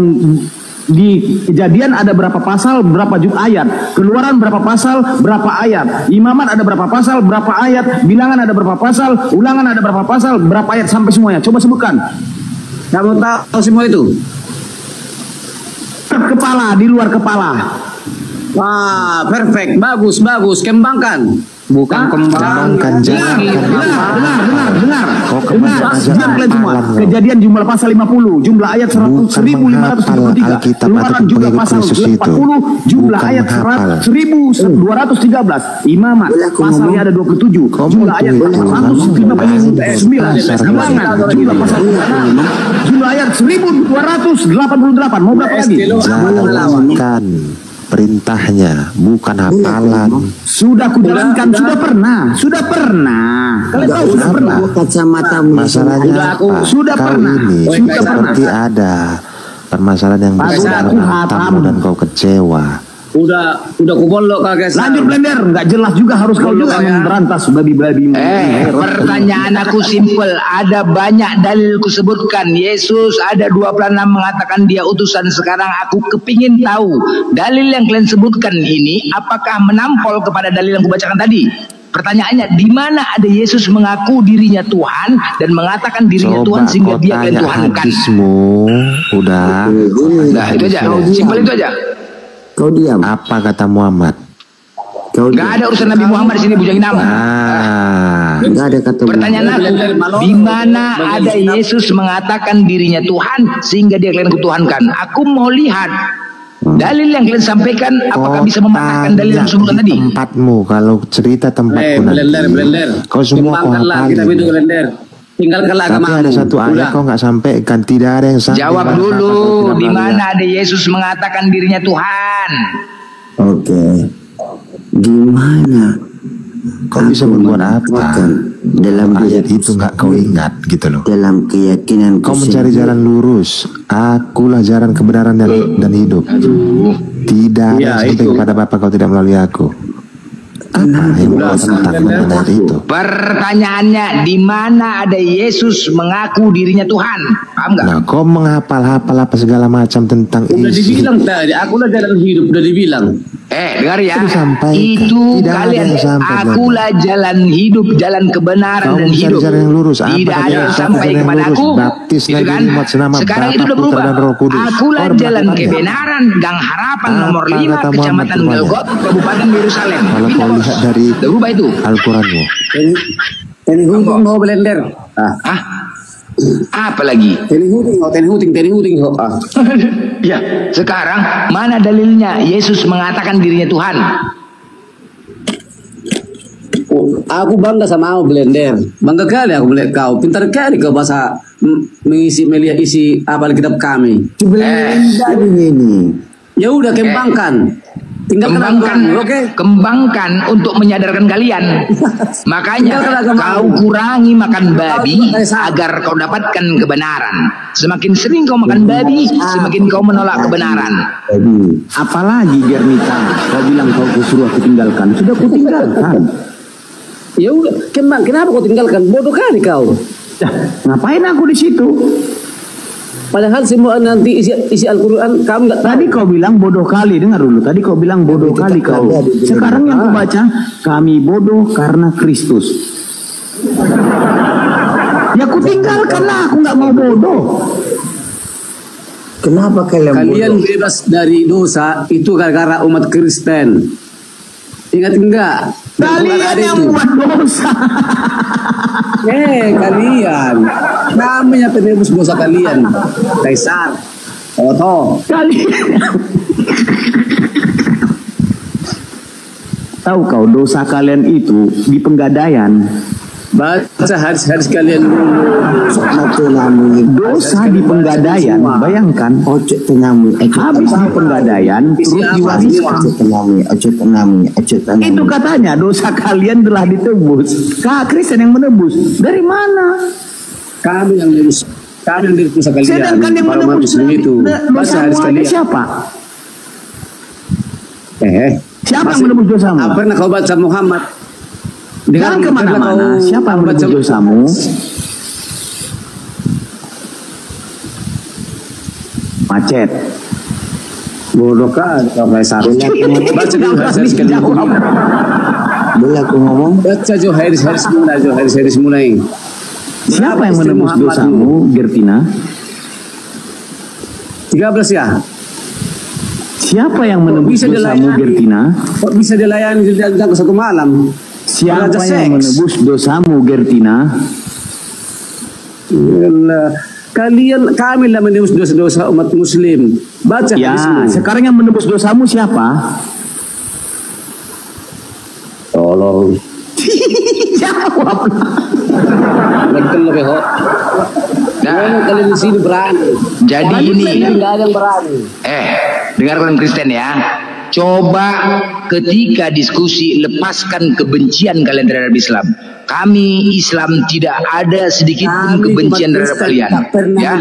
di Kejadian ada berapa pasal, berapa ayat? Keluaran berapa pasal, berapa ayat? Imamat ada berapa pasal, berapa ayat? Bilangan ada berapa pasal? Ulangan ada berapa pasal, berapa ayat sampai semuanya? Coba sebutkan. Kamu tahu semua itu? Kepala, di luar kepala. Wah, perfect, bagus, kembangkan. Bukan kembangkan, Dengar. Diam kalian semua. Kejadian jumlah pasal 50, jumlah ayat 1573. Keluaran jumlah pasal 40, jumlah ayat 1213. Imamat pasalnya ada 27, jumlah ayat 159. Jumlah pasal jumlah ayat 1288. Mau berapa lagi? Jalankan perintahnya, bukan hafalan. Sudah kujalankan, sudah pernah. Kalian tahu sudah pernah. Masalahnya apa? Sudah Kau pernah. ini seperti ada permasalahan yang besar dengan kamu dan kau kecewa. Udah kubolok kakek. Lanjut Blender, nggak jelas juga harus kau juga memberantas babi-babi. Pertanyaan aku simpel, ada banyak dalil kusebutkan. Yesus ada 26 mengatakan dia utusan. Sekarang aku kepingin tahu dalil yang kalian sebutkan ini apakah menampol kepada dalil yang kubacakan tadi. Pertanyaannya, di mana ada Yesus mengaku dirinya Tuhan dan mengatakan dirinya Tuhan sehingga dia kalian tuhankan? Udah. Nah, itu aja, simpel itu aja. Kau diam. Apa kata Muhammad? Gak ada urusan Nabi Muhammad di sini, bujangin nama. Gak ada kata. Pertanyaan aku, di mana ada Yesus mengatakan dirinya Tuhan sehingga dia kalian kutuhankan? Aku mau lihat dalil yang kalian sampaikan, apakah bisa mematahkan dalil yang sebutkan tadi? Tempatmu, kalau cerita tempatku nanti. Blender. Kau semua kau kita itu Blender. Tinggalkanlah agama. Tapi ada satu ayat kau nggak sampaikan, tidak ada yang sampai. Jawab dulu, di mana ada Yesus mengatakan dirinya Tuhan? Oke. Gimana? Kau bisa berbuat apa? Dalam ayat itu nggak kau ingat gitu loh. Dalam keyakinan kau mencari jalan lurus. Akulah jalan kebenaran dan hidup. Tidak ada yang sampai kepada Bapa kau tidak melalui aku. Pertanyaannya, di mana ada Yesus mengaku dirinya Tuhan? Paham nggak? Nah, kau menghafal-hafal apa segala macam tentang Udah dibilang tadi, akulah jalan hidup, udah dibilang. Dengar ya, disampaikan. itu Tidak kalian, ada yang sampai, akulah jalan hidup, jalan kebenaran Kau dan mencari hidup. jalan yang lurus. Apa Tidak ada yang jalan sampai yang kepada lurus? aku. Baptis Gitu lagi kan? umat senama Sekarang Bapa, itu udah Putra, berubah. dan Roh Kudus. Akulah Kau jalan melakukannya. kebenaran, Gang Harapan Apa nomor 5, kata Muhammad Kecamatan rupanya? Galgot, Kabupaten Yerusalem. Kalau Pindah, kau Bos. lihat dari Udah berubah itu. Al-Quranmu, Teni huting mau blender. Apa lagi? Teni huting ho. Ya, sekarang mana dalilnya Yesus mengatakan dirinya Tuhan? Aku bangga sama kau blender. Bangga kali aku melihat kau. Pintar kali kau bahasa melihat isi apa kitab kami. Ini. Ya udah kembangkan. Kembangkan untuk menyadarkan kalian. Makanya kau kurangi makan babi agar kau dapatkan kebenaran. Semakin sering kau makan babi, semakin kau menolak kebenaran. Apalagi Gernika, kau bilang kau suruh aku tinggalkan. Sudah ku tinggalkan. Ya udah, kenapa kau tinggalkan? Bodoh kali kau. Ngapain aku di situ? Padahal semua nanti isi Al-Quran kamu nggak tahu. Tadi kau bilang bodoh kali, dengar dulu. Tadi kau bilang bodoh kali kau. Sekarang yang kau baca, kami bodoh karena Kristus. Ya aku tinggalkan lah, aku nggak mau bodoh. Kenapa kalian bebas dari dosa itu gara-gara umat Kristen? Ingat enggak? Kalian yang buat dosa. Kalian. Namanya penebus dosa kalian. Kaisar. Otto. Kalian. Tahu kau dosa kalian itu di Penggadaian. Baca hadis-hadis kalian dosa di Penggadaian, bayangkan habis di Penggadaian terus diwariskan. Itu katanya dosa kalian telah ditebus. Kristen yang menebus dari mana? Kami yang menebus. Kami yang menebus dosa kalian. Sedangkan yang menebus itu dosa kalian siapa? Siapa yang menebus dosamu? Pernah kau baca Muhammad? Jangan kemana-mana. Siapa yang menebus dosamu? Macet. Bodoh kan kau Kaisar. Baca dulu hadis kalian. Boleh aku ngomong? Baca jo hadis mulai. Siapa yang menebus dosamu, Gertina? 13 ya. Siapa yang menebus dosamu, Gertina? Kok bisa dilayani di dalam satu malam? Siapa yang menebus dosamu, Gertina? Kami lah menebus dosa-dosa umat Muslim. Baca hadismu. Sekarang yang menebus dosamu siapa? Tolong. Jawab. Betul lebih hot. Kalian di sini berani. Jadi ini. Tidak ada yang berani. Dengarkan Kristen ya. Coba ketika diskusi lepaskan kebencian kalian terhadap Islam. Kami Islam tidak ada sedikit pun kebencian terhadap kalian. Ya,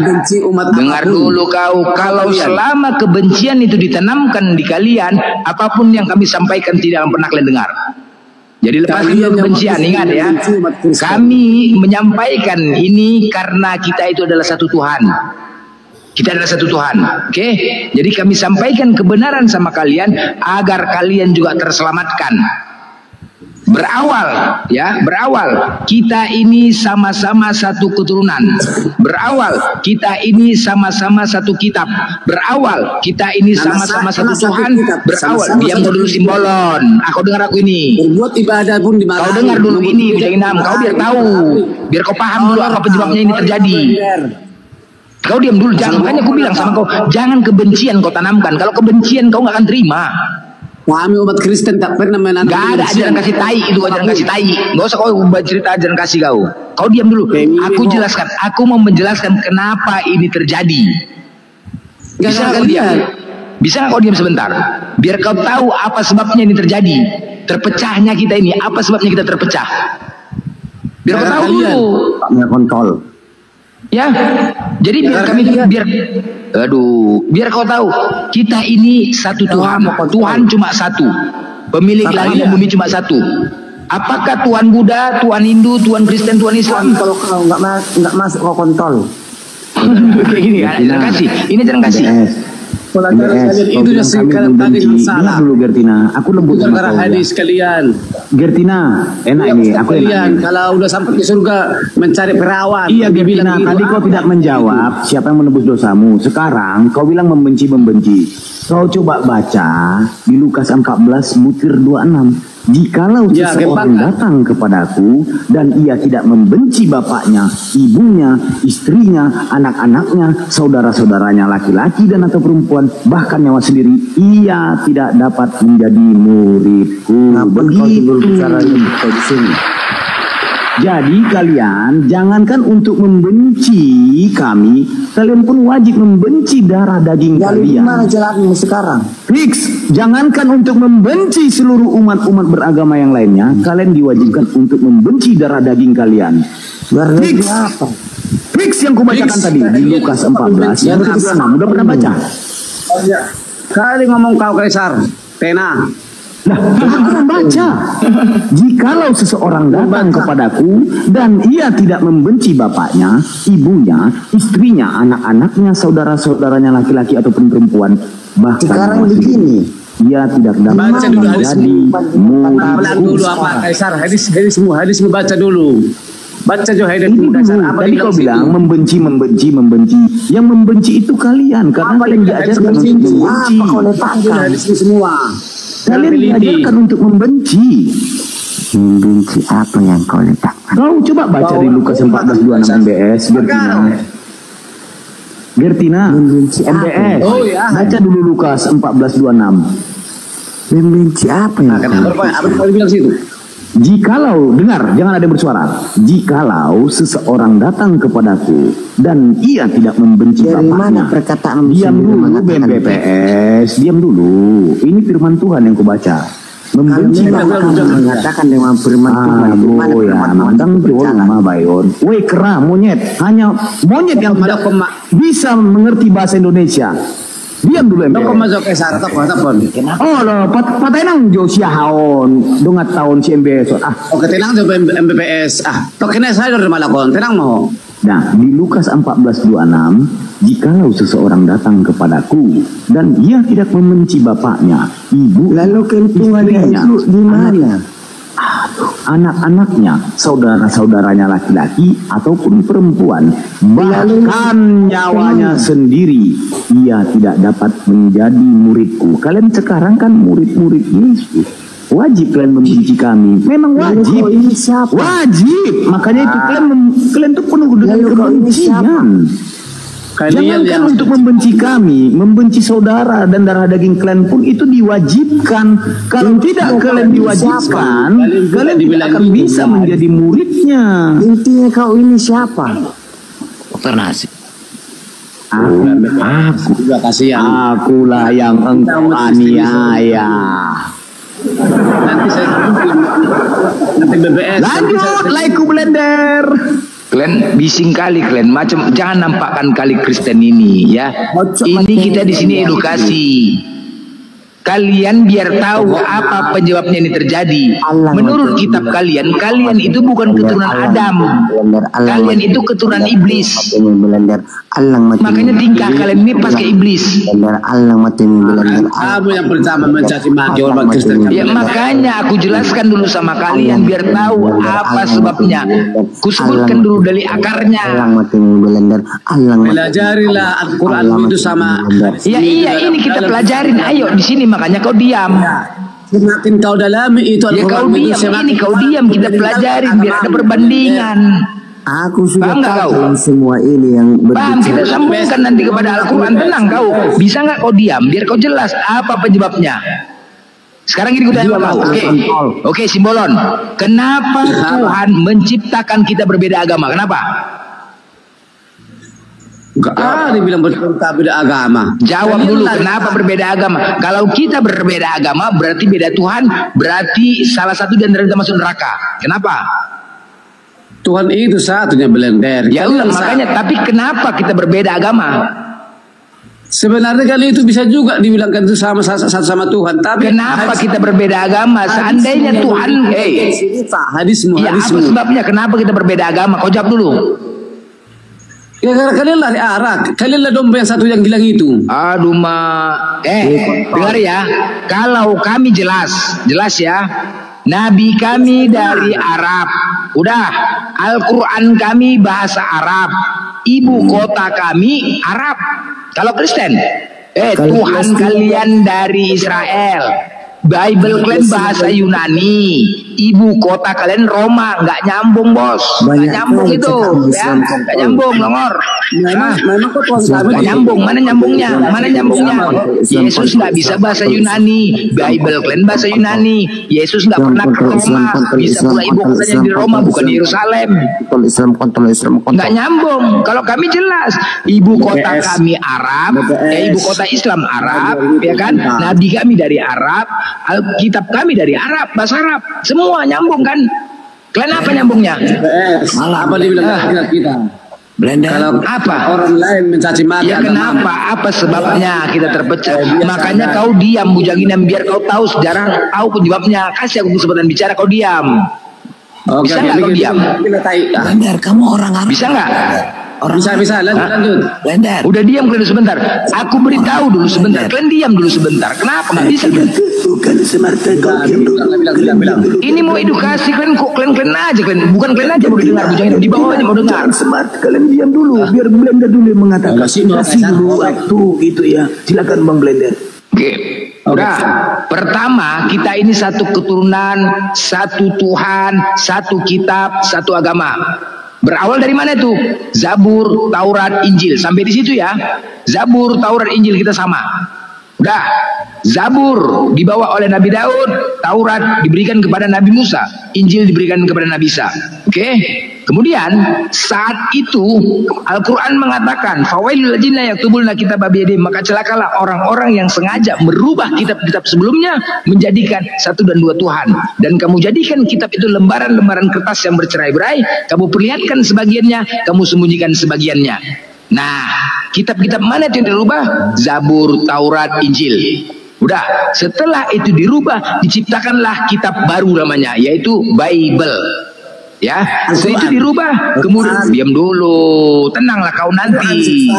dengar dulu kau. Kalau selama kebencian itu ditanamkan di kalian, apapun yang kami sampaikan tidak akan pernah kalian dengar. Jadi lepaskan kebencian, ingat ya. Kami menyampaikan ini karena kita itu adalah satu Tuhan. Kita adalah satu Tuhan, oke? Jadi kami sampaikan kebenaran sama kalian agar kalian juga terselamatkan. Berawal kita ini sama-sama satu keturunan. Berawal kita ini sama-sama satu kitab. Berawal kita ini sama-sama satu Tuhan. Berawal diam dulu simbolon. Aku dengar aku ini. Berbuat ibadah pun dimarahi. Kau dengar dulu ini Ujainam. Kau biar tahu, biar kau paham dulu apa penyebabnya ini terjadi. Kau diam dulu, jangan. Makanya aku bilang sama kau, jangan kebencian kau tanamkan. Kalau kebencian kau nggak akan terima. Kami umat Kristen tak pernah menanam. Gak ada ajaran kasih tai, itu ajaran kasih tai. Gak usah kau cerita ajaran kasih kau. Kau diam dulu. Aku jelaskan. Aku mau menjelaskan kenapa ini terjadi. Bisa nggak kau diam? Bisa nggak kau diam sebentar? Biar kau tahu apa sebabnya ini terjadi. Terpecahnya kita ini, apa sebabnya kita terpecah? Biar kau tahu dulu. Kontrol. Ya, jadi biar kau tahu kita ini satu Tuhan. Tuhan cuma satu. Pemilik langit dan bumi cuma satu. Apakah Tuhan Buddha, Tuhan Hindu, Tuhan Kristen, Tuhan Islam? Kalau kau nggak masuk kau kontol. Kayak gini ya, jangan kasih. Ini jangan kasih. Itu yang sekalian tadi yang salah. Dulu Gertina, aku lembut Itu sama para kau. hadis kalian. Gertina, enak ini, aku Kalian enak. kalau udah sampai ke surga mencari perawan. Iya dibilang Gertina, gitu, tadi kau apa? tidak menjawab siapa yang menebus dosamu. Sekarang kau bilang membenci. Kau coba baca di Lukas 14 butir 26. Jikalau Ya, seseorang kepala. datang kepadaku dan ia tidak membenci bapaknya, ibunya, istrinya, anak-anaknya, saudara-saudaranya laki-laki dan atau perempuan, bahkan nyawa sendiri, ia tidak dapat menjadi muridku. Begitu. Jadi kalian jangankan untuk membenci kami, kalian pun wajib membenci darah daging Jadi kalian. gimana jalanmu sekarang? Fix, jangankan untuk membenci seluruh umat-umat beragama yang lainnya, kalian diwajibkan untuk membenci darah daging kalian. Fix, apa? fix yang kubacakan Fix. tadi di Lukas 14. Yang ke-36, udah pernah baca? Kali ngomong kau Kaisar, Tena. Nah, jangan baca. Jikalau seseorang datang kepadaku dan ia tidak membenci bapaknya, ibunya, istrinya, anak-anaknya, saudara-saudaranya laki-laki ataupun perempuan, bahkan Sekarang nyawa sendiri, begini. ia tidak dapat Baca dulu hadis. menjadi Pelan dulu muridku. apa Kaisar, hadismu baca dulu. Baca jo hadismu Ini Kaisar. dulu, Apa tadi kau bilang membenci. Yang membenci itu kalian, karena kalian diajarkan untuk membenci. Apa kau letakkan? hadismu semua. Kalian diajarkan untuk membenci. Membenci apa yang kau letakkan? Kau coba baca di Lukas 14:26 MBS, Gertina, Membenci apa? MBS. Oh, ya. Baca dulu Lukas 14:26. Membenci apa yang kau Kenapa? Apa kau bilang situ? Jikalau, dengar, jangan ada yang bersuara. Jikalau seseorang datang kepadaku dan ia tidak membenci Dari bapaknya. mana perkataan Diam sendiri dulu, mengatakan BPS. Diam dulu. Ini firman Tuhan yang kubaca. Membenci Kalau memang bapaknya. kamu mengatakan dengan firman Tuhan, di mana Oh ya, firman Tuhan mandang itu betul berjalan? sama Bayon. Woi kera, monyet. Hanya monyet yang tidak bisa mengerti bahasa Indonesia. Diam dulu Kau MBS. masuk Kaisar, telepon. Oh lo, patay nang Josia Haon. Dungat tahun si MBS. Ah, Oke, tenang jo MBPS. Tok kena saya dari Malakon, tenang mo. nah, di Lukas 14:26, jikalau seseorang datang kepadaku dan ia tidak membenci bapaknya, ibu, Lalu keuntungannya istrinya, itu di mana? anak-anaknya, saudara-saudaranya laki-laki ataupun perempuan, bahkan nyawanya sendiri, ia tidak dapat menjadi muridku. Kalian sekarang kan murid-murid Yesus. Wajib kalian membenci kami. Memang wajib. Lalu kau ini siapa? Wajib. Makanya itu kalian tuh penuh dengan Lalu kau ini kebencian. Kalian Jangankan yang untuk membenci kami, membenci saudara dan darah daging kalian pun itu diwajibkan. Kalau tidak kalian diwajibkan, kalian tidak akan bisa menjadi muridnya. Intinya kau ini siapa? Aku, juga kasihan. akulah yang engkau aniaya. Nanti saya nanti BBS. Lanjut, like blender. Kalian bising kali kalian, macam jangan nampakkan kali Kristen ini ya. Ini kita di sini edukasi. Kalian biar tahu apa penyebabnya ini terjadi. Menurut kitab kalian, kalian itu bukan keturunan Adam. Kalian itu keturunan iblis. Makanya tingkah kalian ini pas ke iblis. Kamu yang pertama mencaci maki orang Kristen. Ya makanya aku jelaskan dulu sama kalian biar tahu apa sebabnya. Kusebutkan dulu dari akarnya. Pelajarilah Al-Quran itu sama. Ya iya ini kita pelajarin. Ayo di sini makanya kau diam. Semakin kau dalami itu Ya kau Al-Quran itu diam semakin ini kau diam kita pelajarin biar ada perbandingan. Aku sudah Paham nggak tahu kau? semua ini yang Paham kita sambungkan nanti kepada Al-Quran. Tenang kau. Bisa nggak kau diam biar kau jelas apa penyebabnya. Sekarang gini kita tahu. Oke Simbolon. Kenapa Tuhan menciptakan kita berbeda agama? Kenapa? Enggak ada bilang berbeda agama. Jawab dulu kenapa berbeda agama. Kalau kita berbeda agama berarti beda Tuhan. Berarti salah satu di antara kita masuk neraka. Kenapa? Tuhan itu satunya blender. Ya udah makanya. Tapi kenapa kita berbeda agama? Sebenarnya kan itu bisa juga dibilangkan itu sama satu sama Tuhan. Tapi kenapa kita berbeda agama? Seandainya Tuhan, hadismu. Ya, apa sebabnya? Kenapa kita berbeda agama? Kau jawab dulu. Ya karena kalian lah arah, kalian lah domba yang satu yang bilang itu. Aduh dengar ya. Kalau kami jelas ya. Nabi kami dari Arab. Udah, Al-Quran kami bahasa Arab. Ibu kota kami Arab. Kalau Kristen, Tuhan kalian dari Israel. Bible kalian bahasa Yunani. Ibu kota kalian Roma. Nggak nyambung, bos. Nggak nyambung itu, ya. Nggak nyambung, longor. Nggak nyambung. Mana nyambungnya? Mana nyambungnya? Yesus nggak bisa bahasa Yunani. Bible kalian bahasa Yunani. Yesus nggak pernah ke Roma. Bisa pula ibu kotanya di Roma, bukan di Yerusalem. Nggak nyambung. Kalau kami jelas, ibu kota kami Arab, ibu kota Islam Arab, ya kan? Nabi kami dari Arab. Alkitab kami dari Arab, bahasa Arab, semua nyambung kan? Kalian apa nyambungnya? Malah apa dibilang kita? Blender. Kalau apa? Orang lain mencaci maki. Ya kenapa? Apa sebabnya kita terpecah? Makanya kau diam, Bujanginam, biar kau tahu sejarah, tahu penyebabnya. Kasih aku kesempatan bicara, kau diam. Bisa nggak kau diam? Blender, kamu orang Arab. Bisa nggak? Bisa lanjut. Blender. Udah diam kalian sebentar. Aku beritahu dulu sebentar. Kalian diam dulu sebentar. Kenapa nggak bisa? Bukan semata kau bilang. Ini mau edukasi kalian kok kalian aja kalian. Bukan kalian aja mau dengar Bujanginam, di bawahnya mau dengar. Smart, kalian diam dulu. Biar Blender dulu yang mengatakan. Kasih dulu waktu gitu ya. Silakan Bang Blender. Oke. Udah. Pertama, kita ini satu keturunan, satu Tuhan, satu kitab, satu agama. Berawal dari mana itu? Zabur, Taurat, Injil. Sampai di situ ya. Zabur, Taurat, Injil kita sama. Udah. Zabur dibawa oleh Nabi Daud, Taurat diberikan kepada Nabi Musa, Injil diberikan kepada Nabi Isa. Oke. Kemudian saat itu Al-Quran mengatakan, fawailul ladzina yaktubuna kitaba biyadihim, maka celakalah orang-orang yang sengaja merubah kitab-kitab sebelumnya menjadikan satu dan dua Tuhan, dan kamu jadikan kitab itu lembaran-lembaran kertas yang bercerai-berai, kamu perlihatkan sebagiannya, kamu sembunyikan sebagiannya. Nah, kitab-kitab mana itu yang dirubah? Zabur, Taurat, Injil. Udah, setelah itu dirubah, diciptakanlah kitab baru namanya, yaitu Bible. Ya, setelah itu dirubah, kemudian diam dulu, tenanglah kau nanti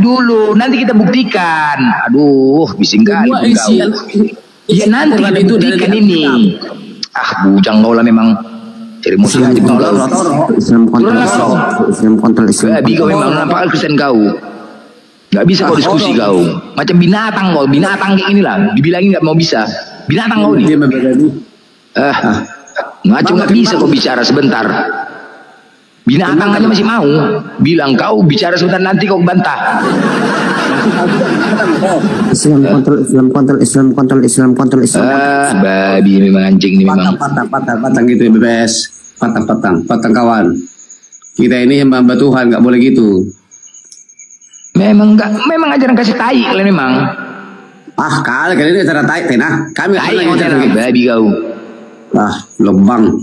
dulu, nanti kita buktikan. Aduh, bising kali kau. Ya nanti kita buktikan ini. Bujang kau lah memang. Cari musuh aja kau lah. Islam kontrol Islam. Kau memang nampak Kristen kau. Gak bisa kau diskusi kau. Macam binatang kau, binatang kayak inilah. Dibilangin gak mau bisa. Binatang kau nih. Ngaco nggak bisa kau bicara sebentar. Binatang aja masih mau. Bilang kau bicara sebentar, nanti kau bantah. Islam kontrol. Babi memang anjing ini memang. Patang gitu ya BBS. Patang kawan. Kita ini hamba Tuhan, nggak boleh gitu. Memang ajaran kasih tai kalian memang. Kalian ini ajaran tai, kami ajaran babi kau. Lubang.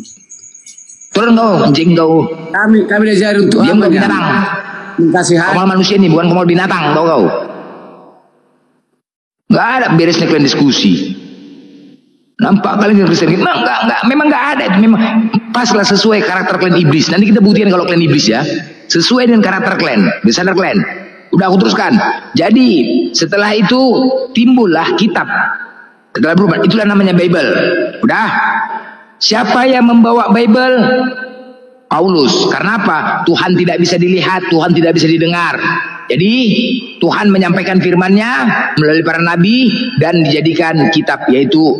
Turun kau, anjing kau. Kami diajarin untuk diam kau binatang. Kasih hati. Kau manusia ini bukan kau binatang, tahu kau. Gak ada beresnya kalian diskusi. Nampak kalian Kristen? Memang gak ada. Memang paslah sesuai karakter kalian iblis. Nanti kita buktikan kalau kalian iblis ya. Sesuai dengan karakter kalian, sadar kalian. Udah aku teruskan. Jadi setelah itu timbullah kitab. Setelah berubah, itulah namanya Bible. Udah. Siapa yang membawa Bible? Paulus. Karena apa? Tuhan tidak bisa dilihat, Tuhan tidak bisa didengar. Jadi Tuhan menyampaikan firman-Nya melalui para nabi dan dijadikan kitab, yaitu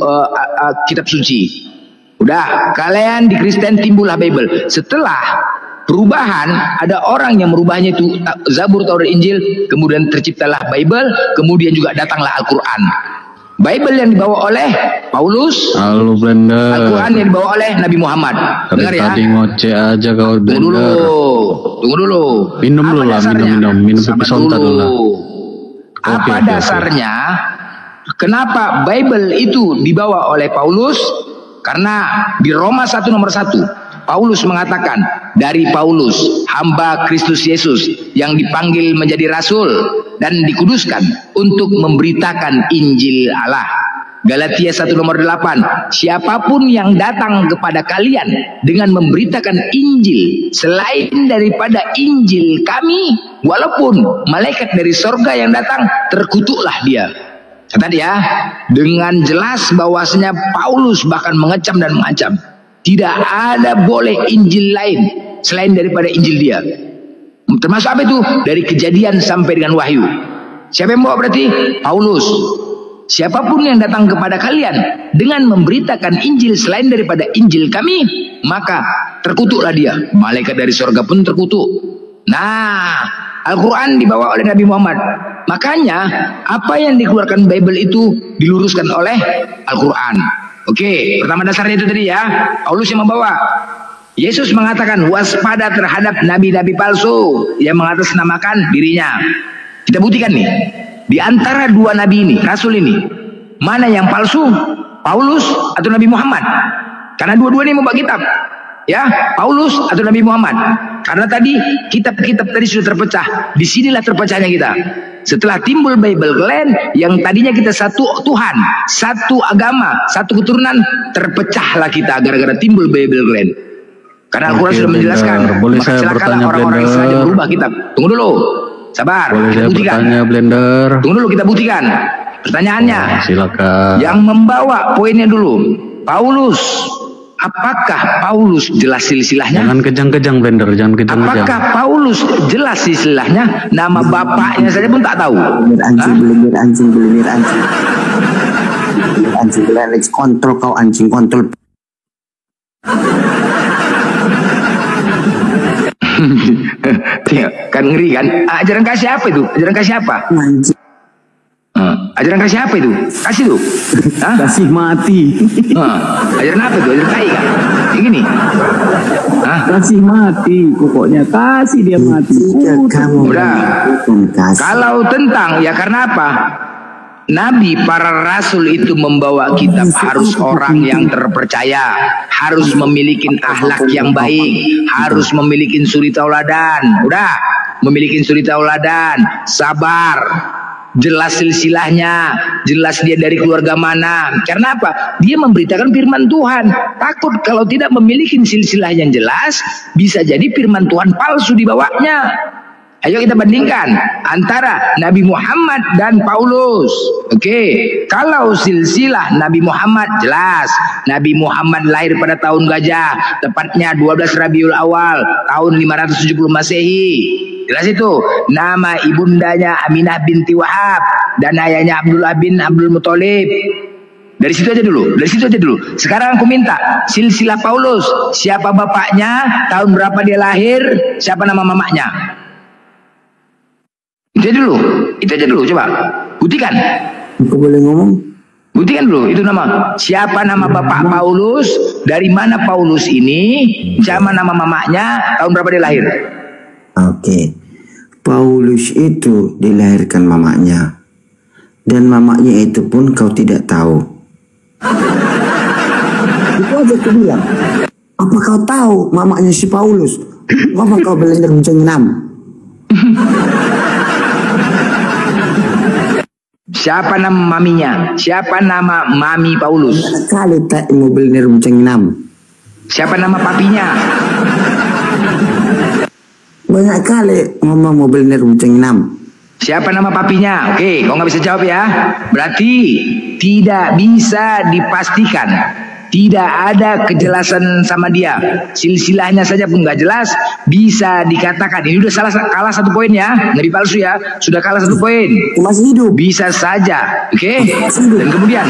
kitab suci. Udah, kalian di Kristen timbullah Bible. Setelah perubahan, ada orang yang merubahnya itu Zabur, Taurat, Injil, kemudian terciptalah Bible, kemudian juga datanglah Al-Quran. Bible yang dibawa oleh Paulus, Al-Quran yang dibawa oleh Nabi Muhammad. Dengar ya. Tadi ngoceh aja kau. Tunggu dulu. Minum dulu lah, minum pipi sonta dulu lah. Apa dasarnya? Kenapa Bible itu dibawa oleh Paulus? Karena di Roma 1 nomor 1 Paulus mengatakan, dari Paulus, hamba Kristus Yesus yang dipanggil menjadi rasul dan dikuduskan untuk memberitakan Injil Allah. Galatia 1 nomor 8. Siapapun yang datang kepada kalian dengan memberitakan Injil selain daripada Injil kami, walaupun malaikat dari sorga yang datang, terkutuklah dia. Kata dia dengan jelas bahwasanya Paulus bahkan mengecam dan mengancam, tidak ada boleh Injil lain selain daripada Injil dia. Termasuk apa itu? Dari Kejadian sampai dengan Wahyu. Siapa yang bawa berarti? Paulus. Siapapun yang datang kepada kalian dengan memberitakan Injil selain daripada Injil kami, maka terkutuklah dia. Malaikat dari surga pun terkutuk. Nah, Al-Quran dibawa oleh Nabi Muhammad. Makanya apa yang dikeluarkan Bible itu diluruskan oleh Al-Quran. Oke, pertama dasarnya itu tadi ya. Paulus yang membawa. Yesus mengatakan waspada terhadap nabi-nabi palsu yang mengatasnamakan dirinya. Kita buktikan nih, di antara dua nabi ini, rasul ini, mana yang palsu? Paulus atau Nabi Muhammad? Karena dua-duanya membawa kitab. Ya, Paulus atau Nabi Muhammad? Karena tadi kitab-kitab tadi sudah terpecah. Disinilah terpecahnya kita. Setelah timbul Bible Clan yang tadinya kita satu Tuhan, satu agama, satu keturunan, terpecahlah kita gara-gara timbul Bible Clan. Karena Al-Quran sudah menjelaskan. Boleh saya bertanya, orang-orang yang sengaja berubah kitab. Tunggu dulu, sabar. Boleh saya buktikan. bertanya, Blender? Tunggu dulu, kita buktikan. Pertanyaannya, silakan. Yang membawa poinnya dulu, Paulus. Apakah Paulus jelas silsilahnya? Jangan kejang-kejang, Blender, jangan kejang-kejang. Apakah Paulus jelas silsilahnya? Nama bapaknya saja pun tak tahu. Anjing, anjing, kontrol kau anjing, kontrol. Kan ngeri kan? Ajaran kasih apa itu? Ajaran kasih apa? Ajaran kasih apa itu? Kasih tuh. Kasih mati. Ajaran apa itu? Ajaran kai kan? Yang gini. Kasih mati. Pokoknya kasih dia mati. Udah. Kalau tentang ya karena apa? Nabi, para rasul itu membawa kitab harus orang yang terpercaya, harus memiliki akhlak yang baik, harus memiliki suri tauladan. Udah, memiliki suri tauladan, sabar, jelas silsilahnya, jelas dia dari keluarga mana. Karena apa? Dia memberitakan firman Tuhan. Takut kalau tidak memiliki silsilah yang jelas, bisa jadi firman Tuhan palsu dibawanya. Ayo kita bandingkan antara Nabi Muhammad dan Paulus. Oke, kalau silsilah Nabi Muhammad jelas. Nabi Muhammad lahir pada tahun gajah, tepatnya 12 Rabiul Awal, tahun 570 Masehi. Jelas itu. Nama ibundanya Aminah binti Wahab dan ayahnya Abdullah bin Abdul Muthalib. Dari situ aja dulu, dari situ aja dulu. Sekarang aku minta silsilah Paulus, siapa bapaknya, tahun berapa dia lahir, siapa nama mamanya. Itu aja dulu, coba buktikan. Aku boleh ngomong? Buktikan dulu, itu nama. Siapa nama bapak Paulus, dari mana Paulus ini, siapa nama mamanya, tahun berapa dia lahir. Oke, Paulus itu dilahirkan mamanya, dan mamanya itu pun kau tidak tahu. Itu aja aku bilang. Apa kau tahu mamanya si Paulus? Ngomong kau Blender mencengam. Siapa nama maminya? Siapa nama mami Paulus? Kali tak mau Blender mencengam. Siapa nama papinya? Banyak kali ngomong mobil nerunceng 6. Siapa nama papinya? Oke, kau nggak bisa jawab ya. Berarti tidak bisa dipastikan. Tidak ada kejelasan sama dia. Silsilahnya saja pun nggak jelas. Bisa dikatakan ini udah kalah 1 poin ya. Nabi palsu ya. Sudah kalah 1 poin. Masih hidup. Bisa saja. Oke. Dan kemudian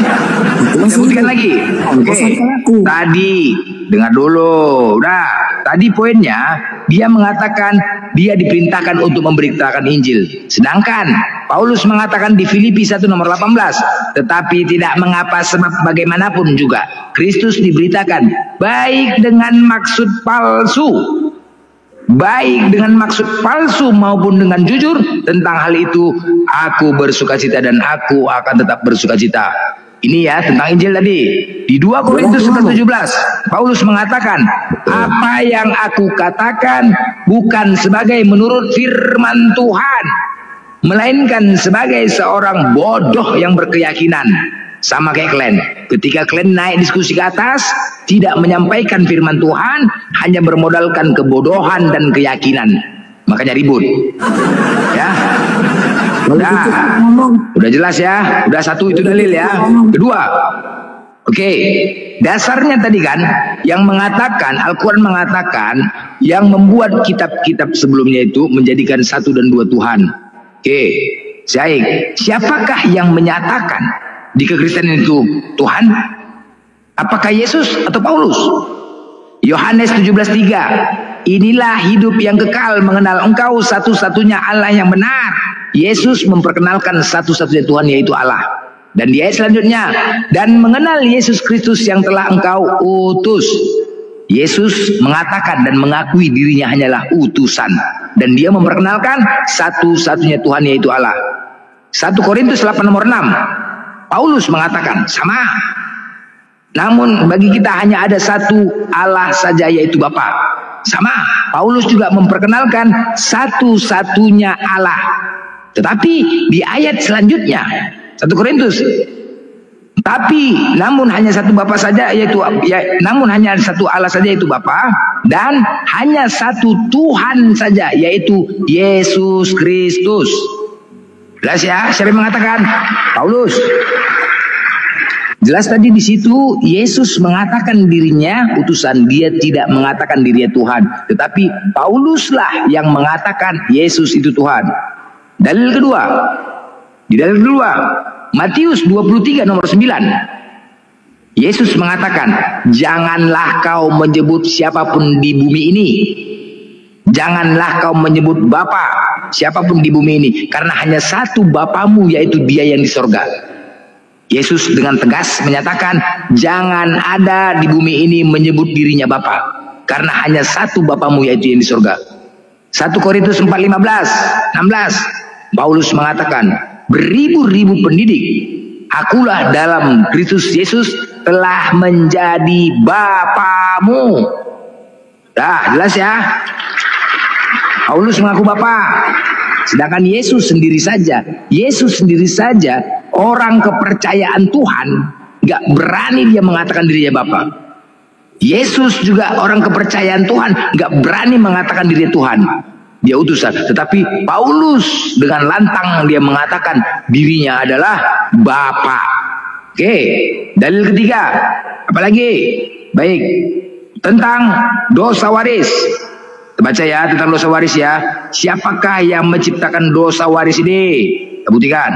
kita buktikan lagi. Oke. Tadi dengar dulu. Udah. Tadi poinnya dia mengatakan dia diperintahkan untuk memberitakan Injil. Sedangkan Paulus mengatakan di Filipi 1 nomor 18, tetapi tidak mengapa sebab bagaimanapun juga Kristus diberitakan baik dengan maksud palsu. Baik dengan maksud palsu maupun dengan jujur, tentang hal itu aku bersukacita dan aku akan tetap bersukacita. Ini ya tentang Injil tadi. Di 2 Korintus 17 Paulus mengatakan, apa yang aku katakan bukan sebagai menurut firman Tuhan, melainkan sebagai seorang bodoh yang berkeyakinan. Sama kayak kalian. Ketika kalian naik diskusi ke atas, tidak menyampaikan firman Tuhan, hanya bermodalkan kebodohan dan keyakinan. Makanya ribut. Ya. Udah jelas ya. Udah satu itu dalil ya. Kedua, oke, dasarnya tadi kan yang mengatakan, Al-Quran mengatakan yang membuat kitab-kitab sebelumnya itu menjadikan satu dan dua Tuhan. Oke, baik. Siapakah yang menyatakan di kekristenan itu Tuhan? Apakah Yesus atau Paulus? Yohanes 17:3, inilah hidup yang kekal, mengenal engkau satu-satunya Allah yang benar. Yesus memperkenalkan satu-satunya Tuhan, yaitu Allah. Dan di ayat selanjutnya, dan mengenal Yesus Kristus yang telah engkau utus. Yesus mengatakan dan mengakui dirinya hanyalah utusan, dan dia memperkenalkan satu-satunya Tuhan, yaitu Allah. 1 Korintus 8 nomor 6, Paulus mengatakan sama. Namun bagi kita hanya ada satu Allah saja, yaitu Bapa. Sama, Paulus juga memperkenalkan satu-satunya Allah. Tetapi di ayat selanjutnya 1 Korintus, tapi namun hanya satu Bapa saja, yaitu namun hanya satu Allah saja, yaitu Bapa, dan hanya satu Tuhan saja, yaitu Yesus Kristus. Jelas ya? Siapa yang mengatakan? Paulus. Jelas tadi di situ Yesus mengatakan dirinya utusan, dia tidak mengatakan dirinya Tuhan, tetapi Pauluslah yang mengatakan Yesus itu Tuhan. Dalil kedua, di dalil kedua Matius 23 nomor 9, Yesus mengatakan, janganlah kau menyebut siapapun di bumi ini, janganlah kau menyebut Bapa siapapun di bumi ini, karena hanya satu Bapamu, yaitu Dia yang di sorga. Yesus dengan tegas menyatakan, jangan ada di bumi ini menyebut dirinya Bapa, karena hanya satu Bapamu, yaitu yang di sorga. 1 Korintus 4:15-16, Paulus mengatakan, beribu-ribu pendidik akulah dalam Kristus Yesus telah menjadi Bapamu. Dah jelas ya. Paulus mengaku Bapa, sedangkan Yesus sendiri saja orang kepercayaan Tuhan, gak berani dia mengatakan dirinya Bapa. Yesus juga orang kepercayaan Tuhan, gak berani mengatakan dirinya Tuhan, dia utusan. Tetapi Paulus dengan lantang dia mengatakan dirinya adalah Bapa. Oke, dalil ketiga, apalagi? Baik, tentang dosa waris. Baca ya tentang dosa waris ya. Siapakah yang menciptakan dosa waris ini? Kita buktikan.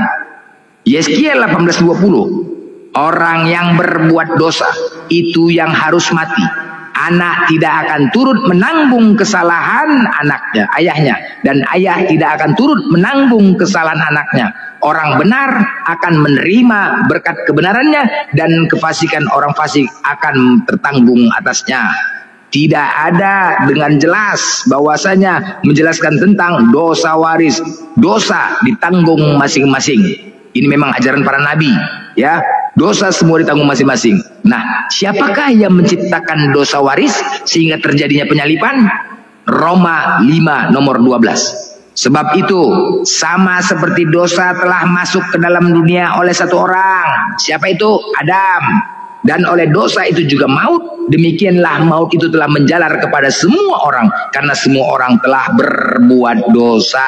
Yeskiel 18:20, orang yang berbuat dosa itu yang harus mati. Anak tidak akan turut menanggung kesalahan anaknya, ayahnya, dan ayah tidak akan turut menanggung kesalahan anaknya. Orang benar akan menerima berkat kebenarannya, dan kefasikan orang fasik akan tertanggung atasnya. Tidak ada dengan jelas bahwasanya menjelaskan tentang dosa waris. Dosa ditanggung masing-masing. Ini memang ajaran para nabi, ya. Dosa semua ditanggung masing-masing. Nah, siapakah yang menciptakan dosa waris sehingga terjadinya penyalipan? Roma 5 nomor 12. Sebab itu sama seperti dosa telah masuk ke dalam dunia oleh satu orang. Siapa itu? Adam. Dan oleh dosa itu juga maut. Demikianlah maut itu telah menjalar kepada semua orang, karena semua orang telah berbuat dosa.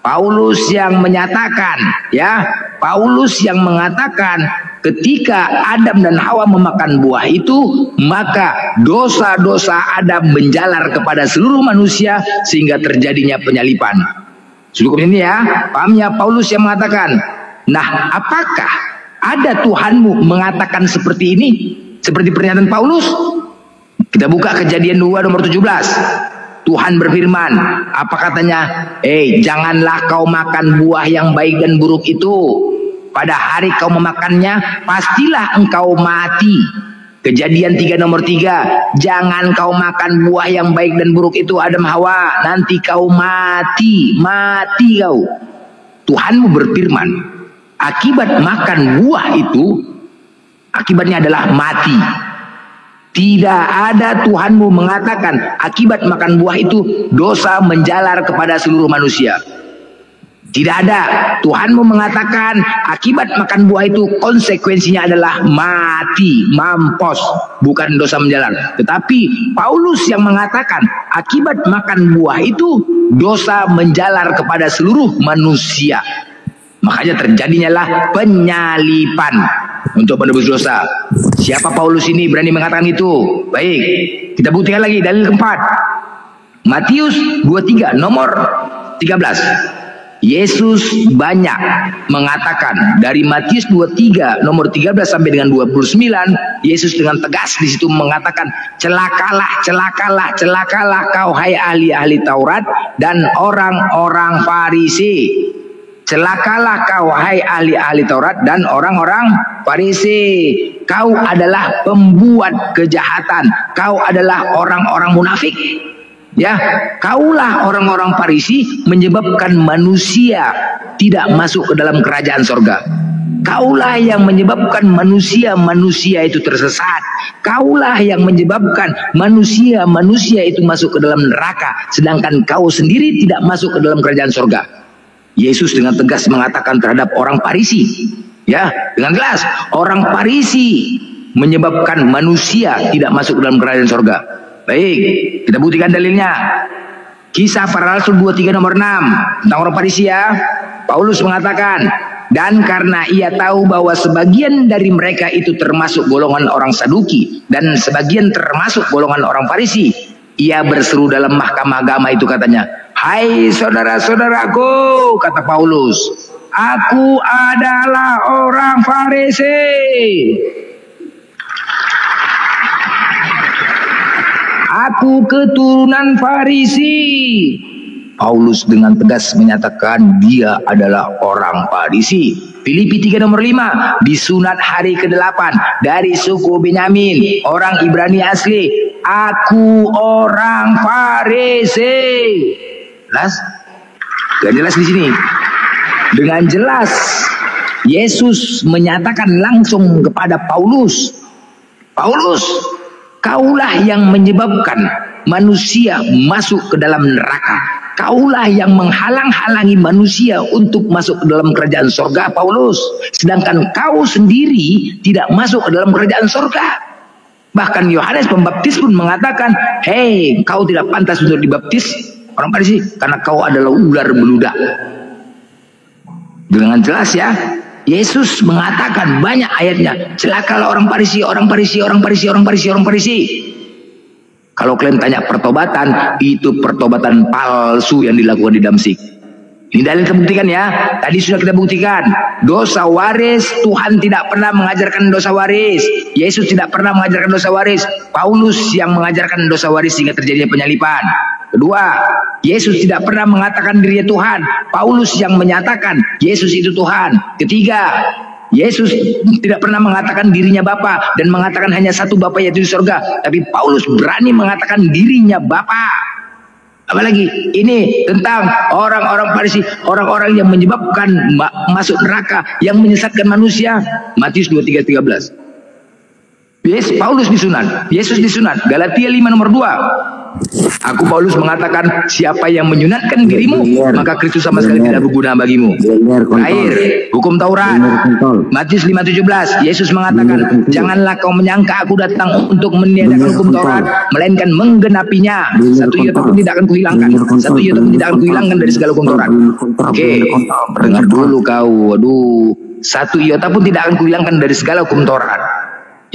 Paulus yang menyatakan, ya, Paulus yang mengatakan ketika Adam dan Hawa memakan buah itu, maka dosa-dosa Adam menjalar kepada seluruh manusia sehingga terjadinya penyalipan. Cukup ini ya, pahamnya Paulus yang mengatakan. Nah, apakah ada Tuhanmu mengatakan seperti ini? Seperti pernyataan Paulus? Kita buka Kejadian 2 nomor 17. Tuhan berfirman, apa katanya? Janganlah kau makan buah yang baik dan buruk itu. Pada hari kau memakannya, pastilah engkau mati. Kejadian 3 nomor 3. Jangan kau makan buah yang baik dan buruk itu, Adam Hawa, nanti kau mati. Mati kau. Tuhanmu berfirman, akibat makan buah itu, akibatnya adalah mati. Tidak ada Tuhanmu mengatakan akibat makan buah itu dosa menjalar kepada seluruh manusia. Tidak ada. Tuhanmu mengatakan akibat makan buah itu konsekuensinya adalah mati, mampus, bukan dosa menjalar. Tetapi Paulus yang mengatakan akibat makan buah itu dosa menjalar kepada seluruh manusia. Makanya terjadinya lah penyalipan untuk menebus dosa. Siapa Paulus ini berani mengatakan itu? Baik, kita buktikan lagi dalil keempat. Matius 23 nomor 13. Yesus banyak mengatakan dari Matius 23 nomor 13 sampai dengan 29, Yesus dengan tegas di situ mengatakan, celakalah, celakalah, celakalah kau hai ahli-ahli Taurat dan orang-orang Farisi. Celakalah kau hai ahli-ahli Taurat dan orang-orang Farisi. Kau adalah pembuat kejahatan. Kau adalah orang-orang munafik. Ya, kaulah orang-orang Farisi menyebabkan manusia tidak masuk ke dalam kerajaan sorga. Kaulah yang menyebabkan manusia itu tersesat. Kaulah yang menyebabkan manusia itu masuk ke dalam neraka, sedangkan kau sendiri tidak masuk ke dalam kerajaan sorga. Yesus dengan tegas mengatakan terhadap orang Farisi, ya, dengan jelas, orang Farisi menyebabkan manusia tidak masuk ke dalam kerajaan sorga. Baik, kita buktikan dalilnya. Kisah Para Rasul 23 nomor 6 tentang orang Farisi ya. Paulus mengatakan, dan karena ia tahu bahwa sebagian dari mereka itu termasuk golongan orang Saduki dan sebagian termasuk golongan orang Farisi, ia berseru dalam mahkamah agama itu, katanya, hai saudara-saudaraku, kata Paulus, aku adalah orang Farisi. Aku keturunan Farisi. Paulus dengan tegas menyatakan dia adalah orang Farisi. Filipi 3 nomor 5, disunat hari ke-8 dari suku Benyamin, orang Ibrani asli. Aku orang Farisi. Jelas? Gak jelas di sini. Dengan jelas Yesus menyatakan langsung kepada Paulus, Paulus, kaulah yang menyebabkan manusia masuk ke dalam neraka. Kaulah yang menghalang-halangi manusia untuk masuk ke dalam kerajaan sorga, Paulus. Sedangkan kau sendiri tidak masuk ke dalam kerajaan sorga. Bahkan Yohanes Pembaptis pun mengatakan, hei, kau tidak pantas untuk dibaptis, orang Farisi, karena kau adalah ular beludak. Dengan jelas ya, Yesus mengatakan banyak ayatnya, celakalah orang Farisi, orang Farisi, orang Farisi, orang Farisi, orang Farisi. Kalau kalian tanya pertobatan, itu pertobatan palsu yang dilakukan di Damsik. Ini dalil kita buktikan ya. Tadi sudah kita buktikan, dosa waris, Tuhan tidak pernah mengajarkan dosa waris. Yesus tidak pernah mengajarkan dosa waris. Paulus yang mengajarkan dosa waris sehingga terjadinya penyalipan. Kedua, Yesus tidak pernah mengatakan dirinya Tuhan. Paulus yang menyatakan Yesus itu Tuhan. Ketiga, Yesus tidak pernah mengatakan dirinya Bapa dan mengatakan hanya satu Bapa yaitu di surga. Tapi Paulus berani mengatakan dirinya Bapa. Apalagi ini tentang orang-orang Farisi, orang-orang yang menyebabkan masuk neraka, yang menyesatkan manusia. Matius 23:13. Yes, Paulus disunat, Yesus disunat. Galatia 5 nomor 2. Aku Paulus mengatakan, siapa yang menyunatkan dirimu, maka Kristus sama sekali tidak berguna bagimu. Terakhir, hukum Taurat. Matius 5:17. Yesus mengatakan, janganlah kau menyangka aku datang untuk meniadakan hukum Taurat, melainkan menggenapinya. Satu iota pun tidak akan kuhilangkan. Satu iota pun tidak akan kuhilangkan dari segala hukum Taurat. Oke, dengar dulu kau. Aduh, satu iota pun tidak akan kuhilangkan dari segala hukum Taurat.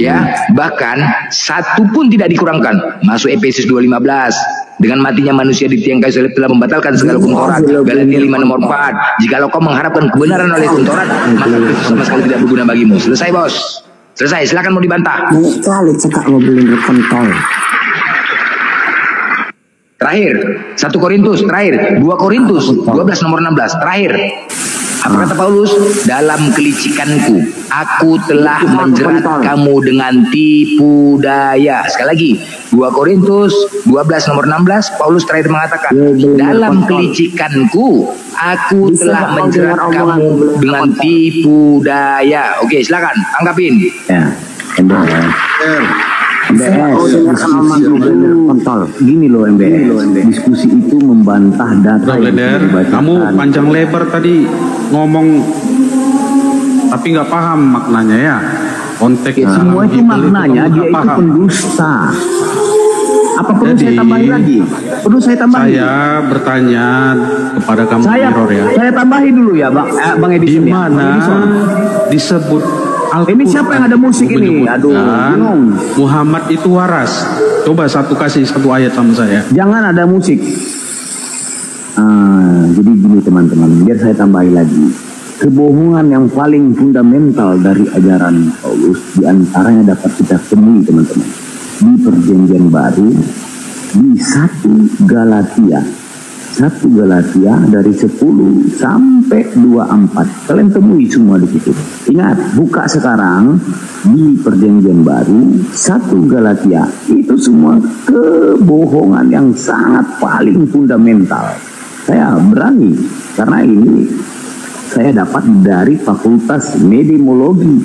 Ya, bahkan satu pun tidak dikurangkan. Masuk Efesus 2:15. Dengan matinya manusia di tiang kayu salib telah membatalkan segala hukum Taurat. Galatia 5 nomor 4. Jikalau kau mengharapkan kebenaran oleh hukum Taurat, maka Kristus sama sekali tidak berguna bagimu. Selesai, bos. Selesai, silakan mau dibantah. Sekali cekak mobil berkontol. Terakhir, 1 Korintus, terakhir 2 Korintus 12 nomor 16, terakhir. Apa kata Paulus? Dalam kelicikanku, aku telah menjerat kamu dengan tipu daya. Sekali lagi, 2 Korintus 12 nomor 16, Paulus terakhir mengatakan, dalam kelicikanku, aku telah menjerat kamu dengan tipu daya. Oke, silakan, tanggapin. Ya, Gini loh MBS, diskusi itu membantah data yang Blender, kamu panjang lebar tadi ngomong tapi nggak paham maknanya ya. Konteks semua itu maknanya dia itu pendusta. Apa perlu saya tambahin lagi? Perlu saya tambahin? Saya bertanya kepada kamu Mirror ya. Saya tambahin dulu ya Bang Edison. Di mana disebut Ini siapa yang ada musik ini? Aduh, bingung. Muhammad itu waras. Coba kasih satu ayat sama saya. Jangan ada musik. Jadi gini teman-teman, biar saya tambahin lagi. Kebohongan yang paling fundamental dari ajaran Paulus diantaranya dapat kita temui teman-teman di Perjanjian Baru di 1 Galatia dari 10 sampai 24. Kalian temui semua di situ. Ingat, buka sekarang di Perjanjian Baru 1 Galatia. Itu semua kebohongan yang sangat paling fundamental. Saya berani karena ini saya dapat dari Fakultas Medimologi.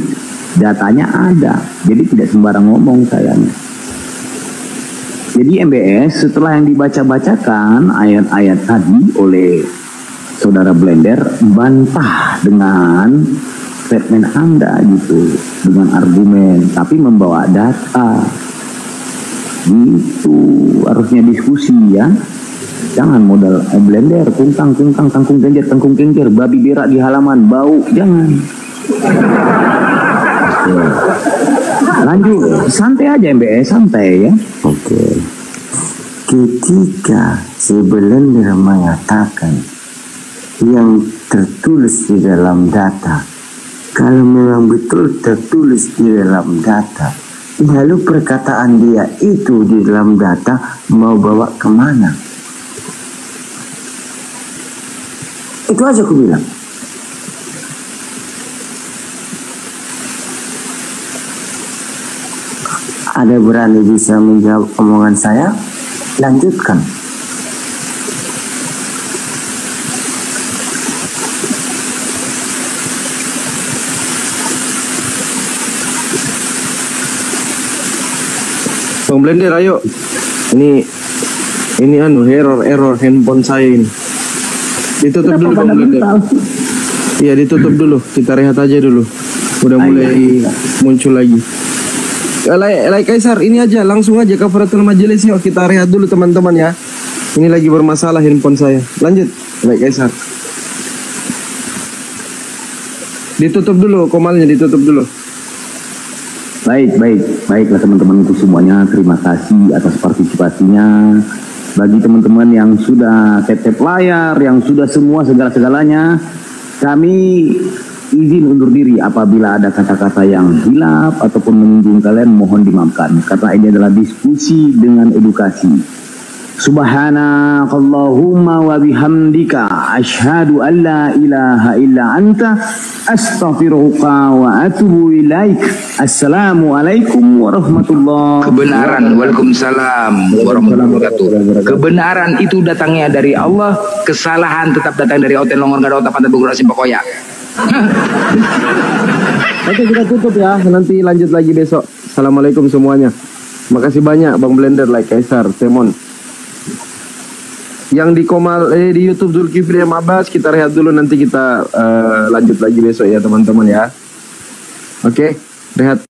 Datanya ada. Jadi tidak sembarang ngomong saya. Jadi MBS setelah yang dibaca-bacakan ayat-ayat tadi oleh saudara Blender, bantah dengan statement Anda gitu, dengan argumen, tapi membawa data. Itu harusnya diskusi ya. Jangan modal Blender, kungkang, kangkung genjer, babi berak di halaman, bau, jangan. Lanjut, santai aja MBS, santai ya. Oke. Ketika si Blender mengatakan yang tertulis di dalam data, kalau memang betul tertulis di dalam data, lalu perkataan dia itu di dalam data mau bawa kemana? Itu aja aku bilang. Ada berani bisa menjawab omongan saya? Lanjutkan. Bang Blender, ayo. Ini error handphone saya ini. Ditutup dulu Bang Blender. Iya, ditutup dulu. Kita rehat aja dulu. Udah mulai muncul lagi. Kaisar, ini aja langsung aja kafaratul majelis, yuk kita rehat dulu teman-teman ya. Ini lagi bermasalah handphone saya. Lanjut, Kaisar. Ditutup dulu, komalnya ditutup dulu. Baiklah teman-temanku semuanya, terima kasih atas partisipasinya. Bagi teman-teman yang sudah tap layar, yang sudah semua segala-segalanya, kami izin undur diri apabila ada kata-kata yang hilaf ataupun menyinggung kalian, mohon dimaafkan karena ini adalah diskusi dengan edukasi. Subhanakallahumma wa bihamdika asyhadu an la ilaha illa anta astaghfiruka wa atubu ilaik. Assalamualaikum warahmatullahi wabarakatuh. Kebenaran, waalaikumsalam warahmatullahi wabarakatuh. Kebenaran itu datangnya dari Allah, kesalahan tetap datang dari Oten Longor Gada Otak Pantai Bogor Asim Pokoya. Oke, kita tutup ya, nanti lanjut lagi besok. Assalamualaikum semuanya. Makasih banyak Bang Blender, Kaisar, Temon. Yang di YouTube Zulkifli Abbas, kita rehat dulu, nanti kita lanjut lagi besok ya teman-teman ya. Oke, rehat.